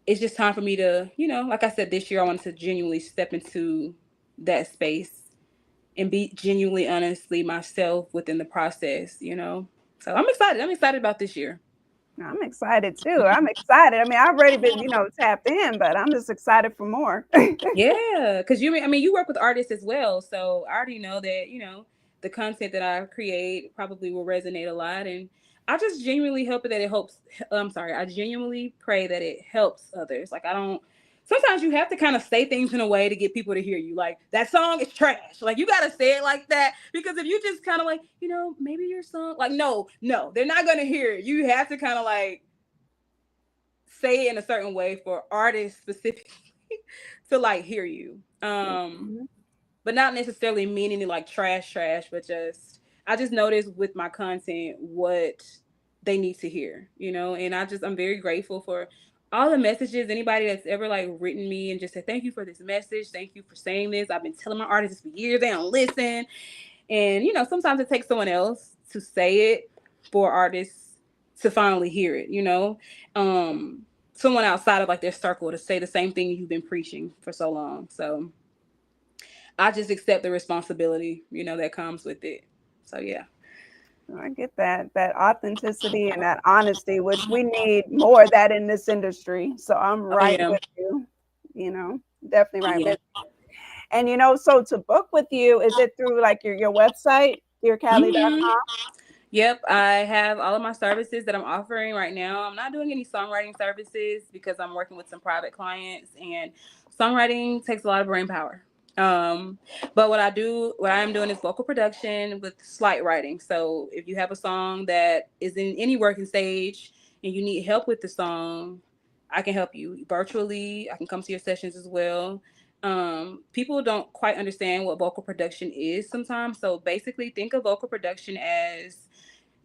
Speaker 4: it's just time for me to, you know, like I said, this year I wanted to genuinely step into that space and be genuinely, honestly myself within the process, you know. So I'm excited. I'm excited about this year.
Speaker 3: I'm excited too. I'm excited. I mean, I've already been, tapped in, but I'm just excited for more.
Speaker 4: Yeah, because I mean, you work with artists as well, so I already know that the content that I create probably will resonate a lot, and I just genuinely hope that it helps. I'm sorry, I genuinely pray that it helps others. Like I don't sometimes you have to kind of say things in a way to get people to hear you. Like, that song is trash. Like, you got to say it like that, because if you just kind of like, maybe your song, like, no, they're not going to hear it. You have to kind of like say it in a certain way for artists specifically to like hear you.
Speaker 3: Mhm.
Speaker 4: But not necessarily meaning it like trash, but just, I just noticed with my content what they need to hear, and I'm very grateful for all the messages, anybody that's ever like written me and just said, thank you for this message. Thank you for saying this. I've been telling my artists for years, they don't listen. And, sometimes it takes someone else to say it for artists to finally hear it, someone outside of like their circle to say the same thing you've been preaching for so long. So I just accept the responsibility, that comes with it. So yeah.
Speaker 3: I get that authenticity and that honesty, which we need more of that in this industry. So I'm
Speaker 4: Oh
Speaker 3: right
Speaker 4: yeah.
Speaker 3: with you, you know, definitely right
Speaker 4: Yeah.
Speaker 3: with you. And so to book with you, is it through like your website,
Speaker 4: Hmm.
Speaker 3: dearcallie.com?
Speaker 4: Yep, I have all of my services that I'm offering right now. I'm not doing any songwriting services because I'm working with some private clients, and songwriting takes a lot of brain power. Um, but what I am doing is vocal production with slight writing. So if you have a song that is in any working stage and you need help with the song, I can help you virtually. I can come to your sessions as well. People don't quite understand what vocal production is sometimes. So basically, think of vocal production as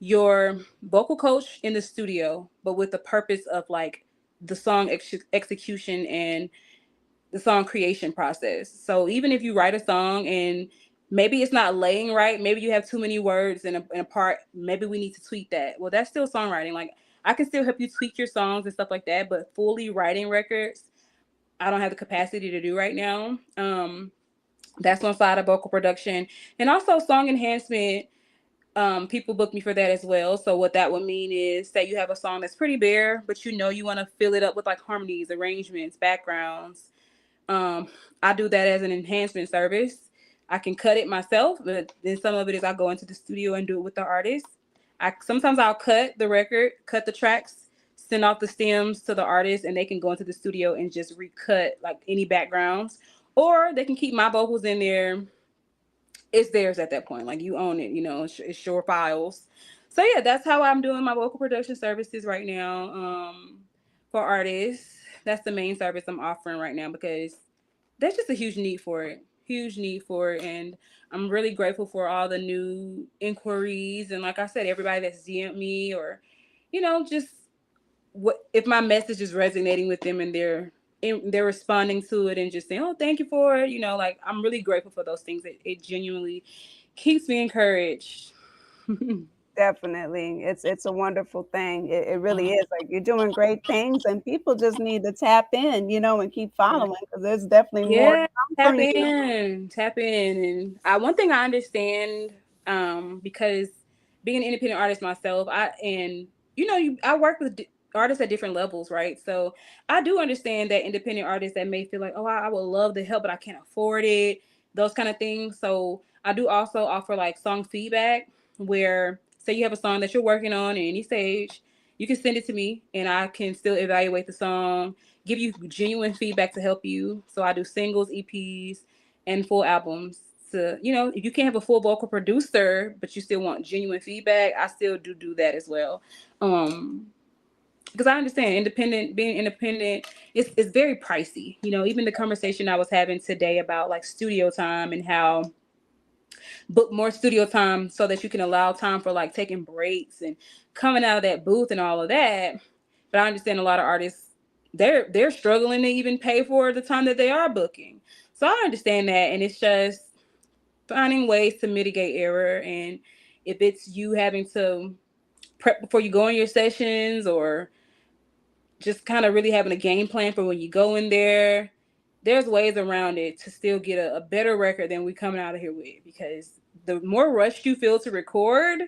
Speaker 4: your vocal coach in the studio, but with the purpose of like the song execution and the song creation process. So even if you write a song and maybe it's not laying right, maybe you have too many words in a part, maybe we need to tweak that. Well, that's still songwriting. Like, I can still help you tweak your songs and stuff like that, but fully writing records, I don't have the capacity to do right now. That's one side of vocal production. And also song enhancement. People book me for that as well. So what that would mean is, say you have a song that's pretty bare, but you want to fill it up with like harmonies, arrangements, backgrounds. I do that as an enhancement service. I can cut it myself, but then some of it is I go into the studio and do it with the artist. Sometimes I'll cut the record, cut the tracks, send off the stems to the artist, and they can go into the studio and just recut like any backgrounds, or they can keep my vocals in there. It's theirs at that point. Like, you own it, it's your files. So yeah, that's how I'm doing my vocal production services right now. For artists, that's the main service I'm offering right now, because there's just a huge need for it. Huge need for it. And I'm really grateful for all the new inquiries. And like I said, everybody that's DM'd me, or, just what if my message is resonating with them and they're responding to it and just saying, oh, thank you for it. Like, I'm really grateful for those things. It genuinely keeps me encouraged.
Speaker 3: Definitely. It's a wonderful thing. It really is. Like, you're doing great things and people just need to tap in, and keep following, because there's definitely more to
Speaker 4: Yeah,
Speaker 3: come
Speaker 4: tap
Speaker 3: from you.
Speaker 4: in, tap in. And one thing I understand, because being an independent artist myself, I work with artists at different levels, right? So I do understand that independent artists that may feel like, oh, I would love the help, but I can't afford it, those kind of things. So I do also offer like song feedback, where say you have a song that you're working on in any stage, you can send it to me and I can still evaluate the song, give you genuine feedback to help you. So I do singles, EPs, and full albums. To, if you can't have a full vocal producer, but you still want genuine feedback, I still do that as well. Because I understand being independent, it's very pricey. Even the conversation I was having today about like studio time and how book more studio time so that you can allow time for like taking breaks and coming out of that booth and all of that. But I understand a lot of artists, they're struggling to even pay for the time that they are booking. So I understand that, and it's just finding ways to mitigate error. And if it's you having to prep before you go on your sessions, or just kind of really having a game plan for when you go in there, there's ways around it to still get a better record than we coming out of here with. Because the more rushed you feel to record,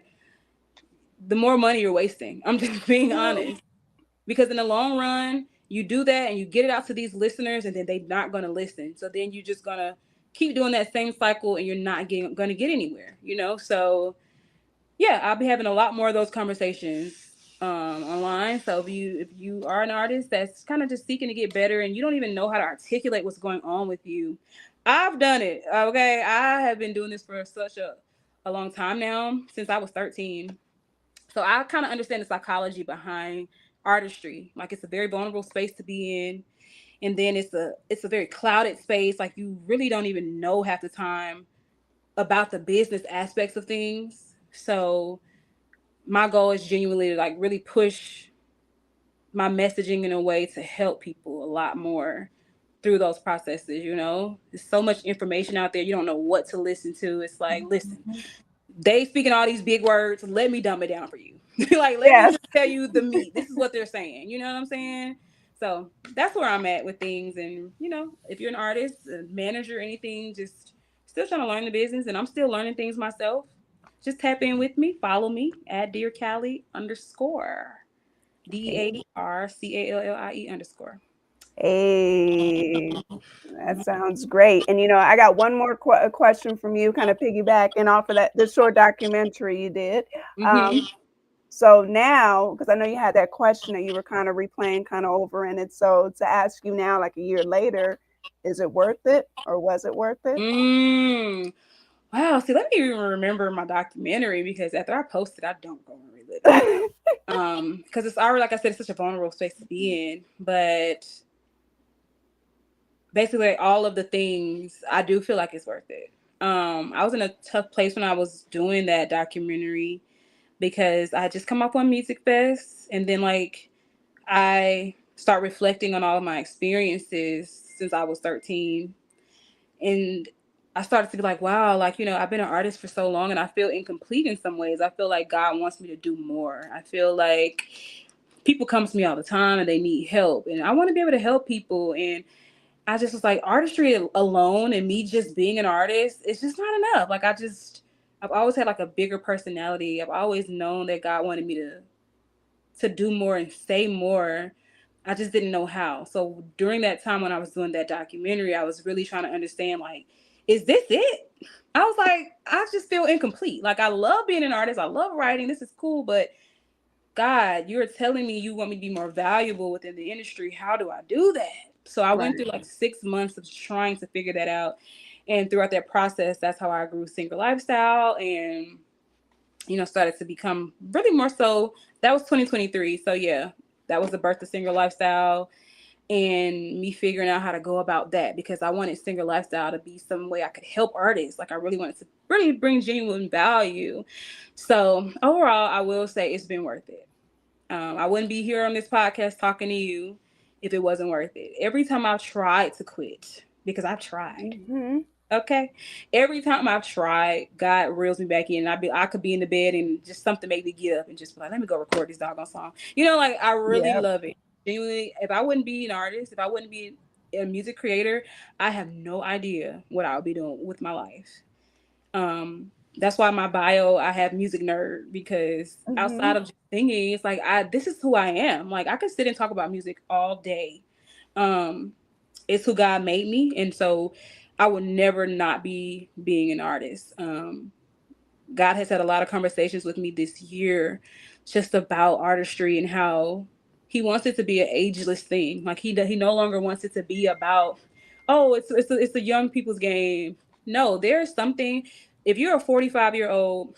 Speaker 4: the more money you're wasting. I'm just being honest. Because in the long run, you do that and you get it out to these listeners, and then they're not going to listen. So then you're just going to keep doing that same cycle, and you're not going to get anywhere, So yeah, I'll be having a lot more of those conversations online. So if you are an artist that's kind of just seeking to get better and you don't even know how to articulate what's going on with you, I've done it. Okay, I have been doing this for such a long time now, since I was 13. So I kind of understand the psychology behind artistry. Like, it's a very vulnerable space to be in, and then it's a very clouded space. Like, you really don't even know half the time about the business aspects of things. So my goal is genuinely to like really push my messaging in a way to help people a lot more through those processes. There's so much information out there, you don't know what to listen to. It's like, listen, they speaking all these big words, let me dumb it down for you. Like, let me
Speaker 3: Yes.
Speaker 4: just tell you the meat. This is what they're saying, you know what I'm saying? So that's where I'm at with things. And if you're an artist, a manager, anything, just still trying to learn the business, and I'm still learning things myself, just tap in with me, follow me at Dear Callie _ DARCALLIE _
Speaker 3: Hey, that sounds great. And I got one more question from you, kind of piggybacking off of the short documentary you did.
Speaker 4: Mm-hmm.
Speaker 3: So now, because I know you had that question that you were kind of replaying, kind of over in it. So to ask you now, like a year later, is it worth it, or was it worth it?
Speaker 4: Wow. See, let me even remember my documentary, because after I post it, I don't go and relive it. Because it's already, like I said, it's such a vulnerable space to be in. But basically, all of the things, I do feel like it's worth it. I was in a tough place when I was doing that documentary, because I had just come up on Music Fest, and then like I start reflecting on all of my experiences since I was 13, and I started to be like, wow, like, I've been an artist for so long and I feel incomplete in some ways. I feel like God wants me to do more. I feel like people come to me all the time and they need help, and I want to be able to help people. And I just was like, artistry alone and me just being an artist, it's just not enough. Like, I've always had like a bigger personality. I've always known that God wanted me to do more and say more. I just didn't know how. So during that time when I was doing that documentary, I was really trying to understand, like, is this it? I was like, I just feel incomplete. Like, I love being an artist. I love writing. This is cool. But God, you're telling me you want me to be more valuable within the industry. How do I do that? So I went
Speaker 3: Right.
Speaker 4: through like 6 months of trying to figure that out. And throughout that process, that's how I grew Singer Lifestyle, and started to become really more so. That was 2023. So yeah, that was the birth of Singer Lifestyle, and me figuring out how to go about that, because I wanted Singer Lifestyle to be some way I could help artists. Like, I really wanted to really bring genuine value. So overall, I will say it's been worth it. I wouldn't be here on this podcast talking to you if it wasn't worth it. Every time I've tried to quit, because I've tried.
Speaker 3: Mm-hmm.
Speaker 4: Okay. Every time I've tried, God reels me back in. I could be in the bed and just something made me get up and just be like, let me go record this doggone song. Like, I really
Speaker 3: Yep.
Speaker 4: love it. Genuinely, if I wouldn't be an artist, if I wouldn't be a music creator, I have no idea what I would be doing with my life. That's why my bio, I have music nerd, because
Speaker 3: Mm-hmm.
Speaker 4: outside of just singing, it's like, this is who I am. Like, I could sit and talk about music all day. Um, it's who God made me, and so I would never not be being an artist. God has had a lot of conversations with me this year just about artistry and how He wants it to be an ageless thing. Like, He no longer wants it to be about, oh, it's a young people's game. No, there's something. If you're a 45-year-old,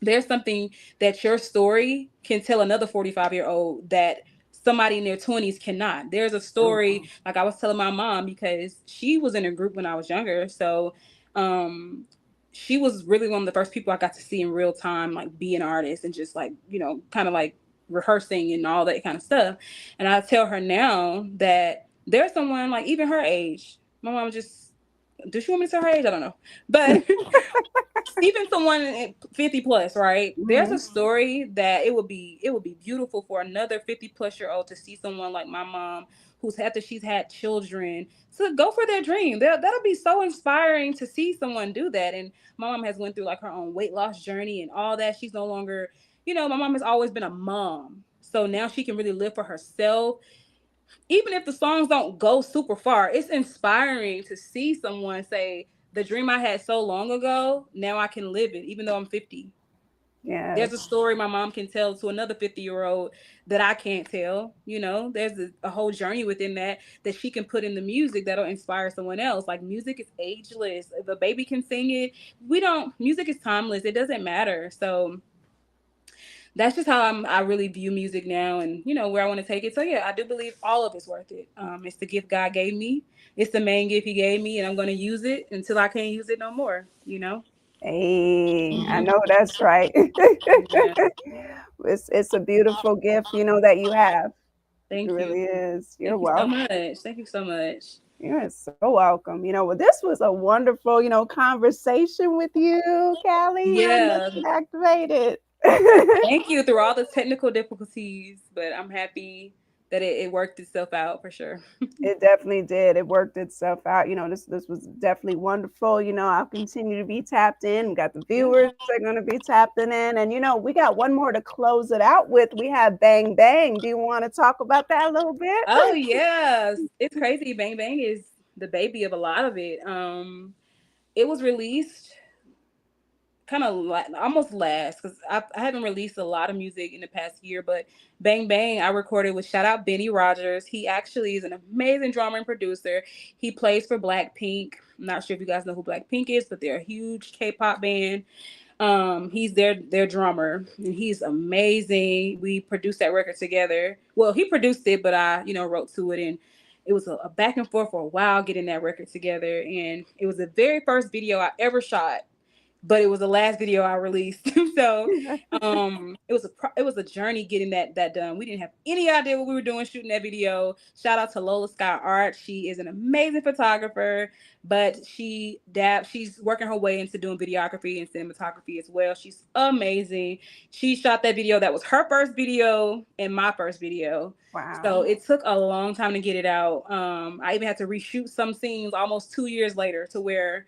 Speaker 4: there's something that your story can tell another 45-year-old that somebody in their 20s cannot. There's a story, like I was telling my mom, because she was in a group when I was younger. So she was really one of the first people I got to see in real time, like, be an artist and just like, kind of like rehearsing and all that kind of stuff. And I tell her now that there's someone like even her age. My mom just, does she want me to tell her age? I don't know. But even someone 50 plus, right? There's
Speaker 3: Mm-hmm.
Speaker 4: a story that it would be beautiful for another 50+ year old to see someone like my mom, who's after she's had children, to go for their dream. That'll be so inspiring to see someone do that. And my mom has went through like her own weight loss journey and all that. She's no longer, my mom has always been a mom. So now she can really live for herself. Even if the songs don't go super far, it's inspiring to see someone say, the dream I had so long ago, now I can live it, even though I'm 50.
Speaker 3: Yeah.
Speaker 4: There's a story my mom can tell to another 50-year-old that I can't tell. There's a whole journey within that she can put in the music that'll inspire someone else. Like, music is ageless. If a baby can sing it, music is timeless. It doesn't matter. So that's just how I really view music now, and where I want to take it. So yeah, I do believe all of it's worth it. It's the gift God gave me. It's the main gift He gave me, and I'm going to use it until I can't use it no more.
Speaker 3: Hey, I know that's right.
Speaker 4: Yeah.
Speaker 3: It's a beautiful gift, that you have.
Speaker 4: Thank
Speaker 3: It
Speaker 4: you.
Speaker 3: really is. You're
Speaker 4: Thank you
Speaker 3: welcome.
Speaker 4: so much. Thank you so much.
Speaker 3: You're so welcome. Well, this was a wonderful, conversation with you, Callie.
Speaker 4: Yeah.
Speaker 3: Let's get activated.
Speaker 4: Thank you through all the technical difficulties, but I'm happy that it worked itself out for sure.
Speaker 3: It definitely did. It worked itself out. This was definitely wonderful. I'll continue to be tapped in. We got the viewers that are going to be tapping in. And, we got one more to close it out with. We have Bang Bang. Do you want to talk about that a little bit?
Speaker 4: Oh, yes. It's crazy. Bang Bang is the baby of a lot of it. It was released kind of almost last, because I haven't released a lot of music in the past year, but Bang Bang I recorded with, shout out Benny Rogers. He actually is an amazing drummer and producer. He plays for Blackpink. I'm not sure if you guys know who Blackpink is, but they're a huge K-pop band. He's their drummer, and he's amazing. We produced that record together. Well, he produced it, but I wrote to it, and it was a back and forth for a while getting that record together. And it was the very first video I ever shot, but it was the last video I released. So it was a journey getting that done. We didn't have any idea what we were doing shooting that video. Shout out to Lola Scott Art. She is an amazing photographer, but she's working her way into doing videography and cinematography as well. She's amazing. She shot that video. That was her first video and my first video.
Speaker 3: Wow.
Speaker 4: So it took a long time to get it out. I even had to reshoot some scenes almost 2 years later, to where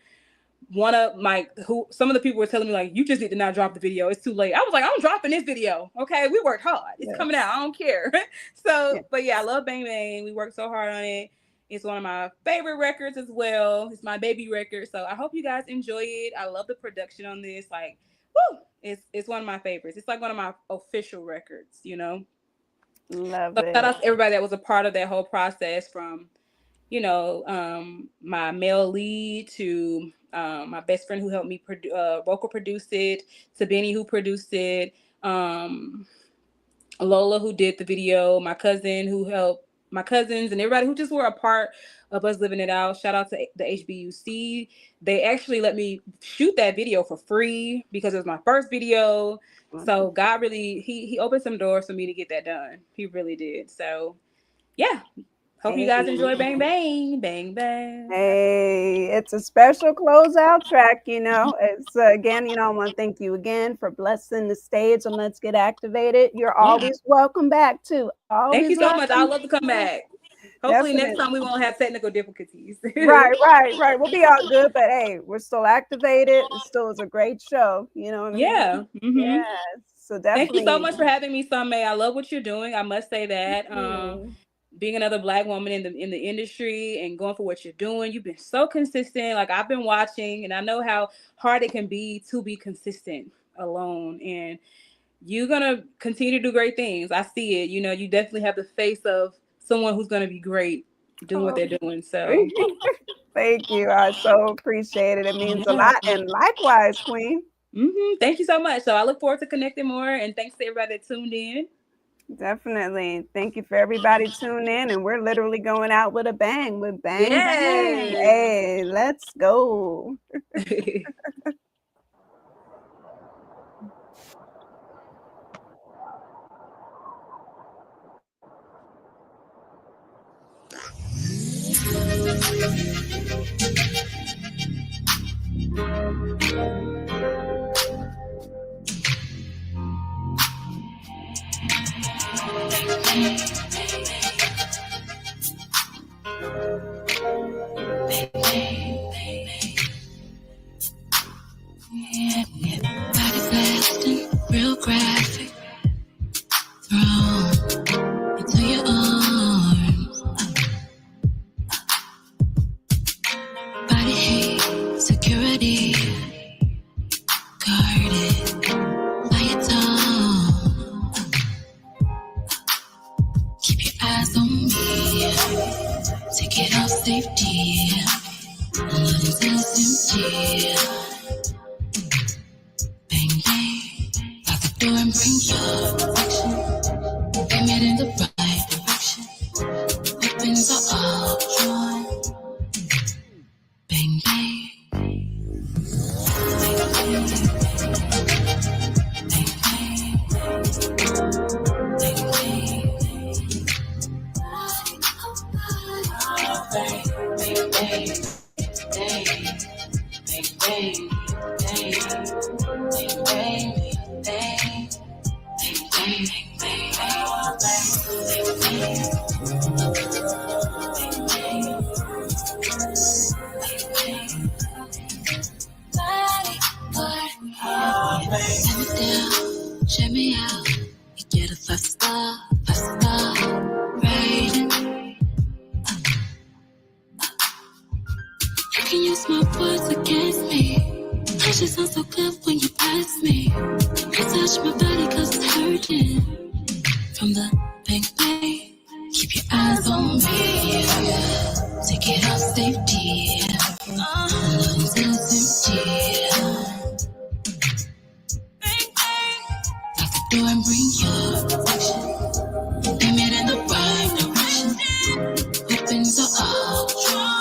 Speaker 4: some of the people were telling me, like, you just need to not drop the video. It's too late. I was like, I'm dropping this video. Okay. We worked hard. It's coming out. I don't care. But yeah, I love Bang Bang. We worked so hard on it. It's one of my favorite records as well. It's my baby record. So I hope you guys enjoy it. I love the production on this. Like, woo, it's one of my favorites. It's like one of my official records,
Speaker 3: Love
Speaker 4: it. Shout out to everybody that was a part of that whole process, from, my male lead to my best friend who helped me vocal produce it, to Benny who produced it, Lola who did the video, my cousins and everybody who just were a part of us living it out. Shout out to the HBUC. They actually let me shoot that video for free because it was my first video. So God really, he opened some doors for me to get that done. He really did. So yeah. Hope you guys enjoy Bang Bang. Bang Bang.
Speaker 3: Hey, it's a special closeout track, It's again, I want to thank you again for blessing the stage on Let's Get Activated. You're always welcome back too.
Speaker 4: Thank you so much. I'd love to come back. Hopefully next time we won't have technical difficulties.
Speaker 3: Right. We'll be all good, but hey, we're still activated. It still is a great show. You know what I mean?
Speaker 4: Yeah. Mm-hmm.
Speaker 3: Yeah. So definitely.
Speaker 4: Thank you so much for having me, Sunmay. I love what you're doing. I must say that. Being another Black woman in the industry and going for what you're doing, you've been so consistent. Like, I've been watching, and I know how hard it can be to be consistent alone. And you're gonna continue to do great things. I see it. You definitely have the face of someone who's gonna be great doing what they're doing. So
Speaker 3: thank you. I so appreciate it. It means a lot. And likewise, Queen.
Speaker 4: Thank you so much. So I look forward to connecting more. And thanks to everybody that tuned in.
Speaker 3: Definitely. Thank you for everybody tuning in. And we're literally going out with a bang, with Bang Bang. Hey, let's go.
Speaker 1: Body blasting, real graphic. Thrown into your arms. Body heat, security. Guarded by your Take it off safety. Until it's empty. Bang, bang. Lock the door and bring your affection. Aim it in the right direction. Weapons are all drawn. Bang, bang. Bang, bang. Bang, bang. Bang, bang. Check me out. You get a 5-star rating. You can use my words against me. I just sound so good when you pass me. You touch my body cause it's hurting. From the bang bang, keep your eyes on me. Take it off safety. Until it's empty. Lock the door and bring your affection. Aim it in the right direction. Weapons are all drawn.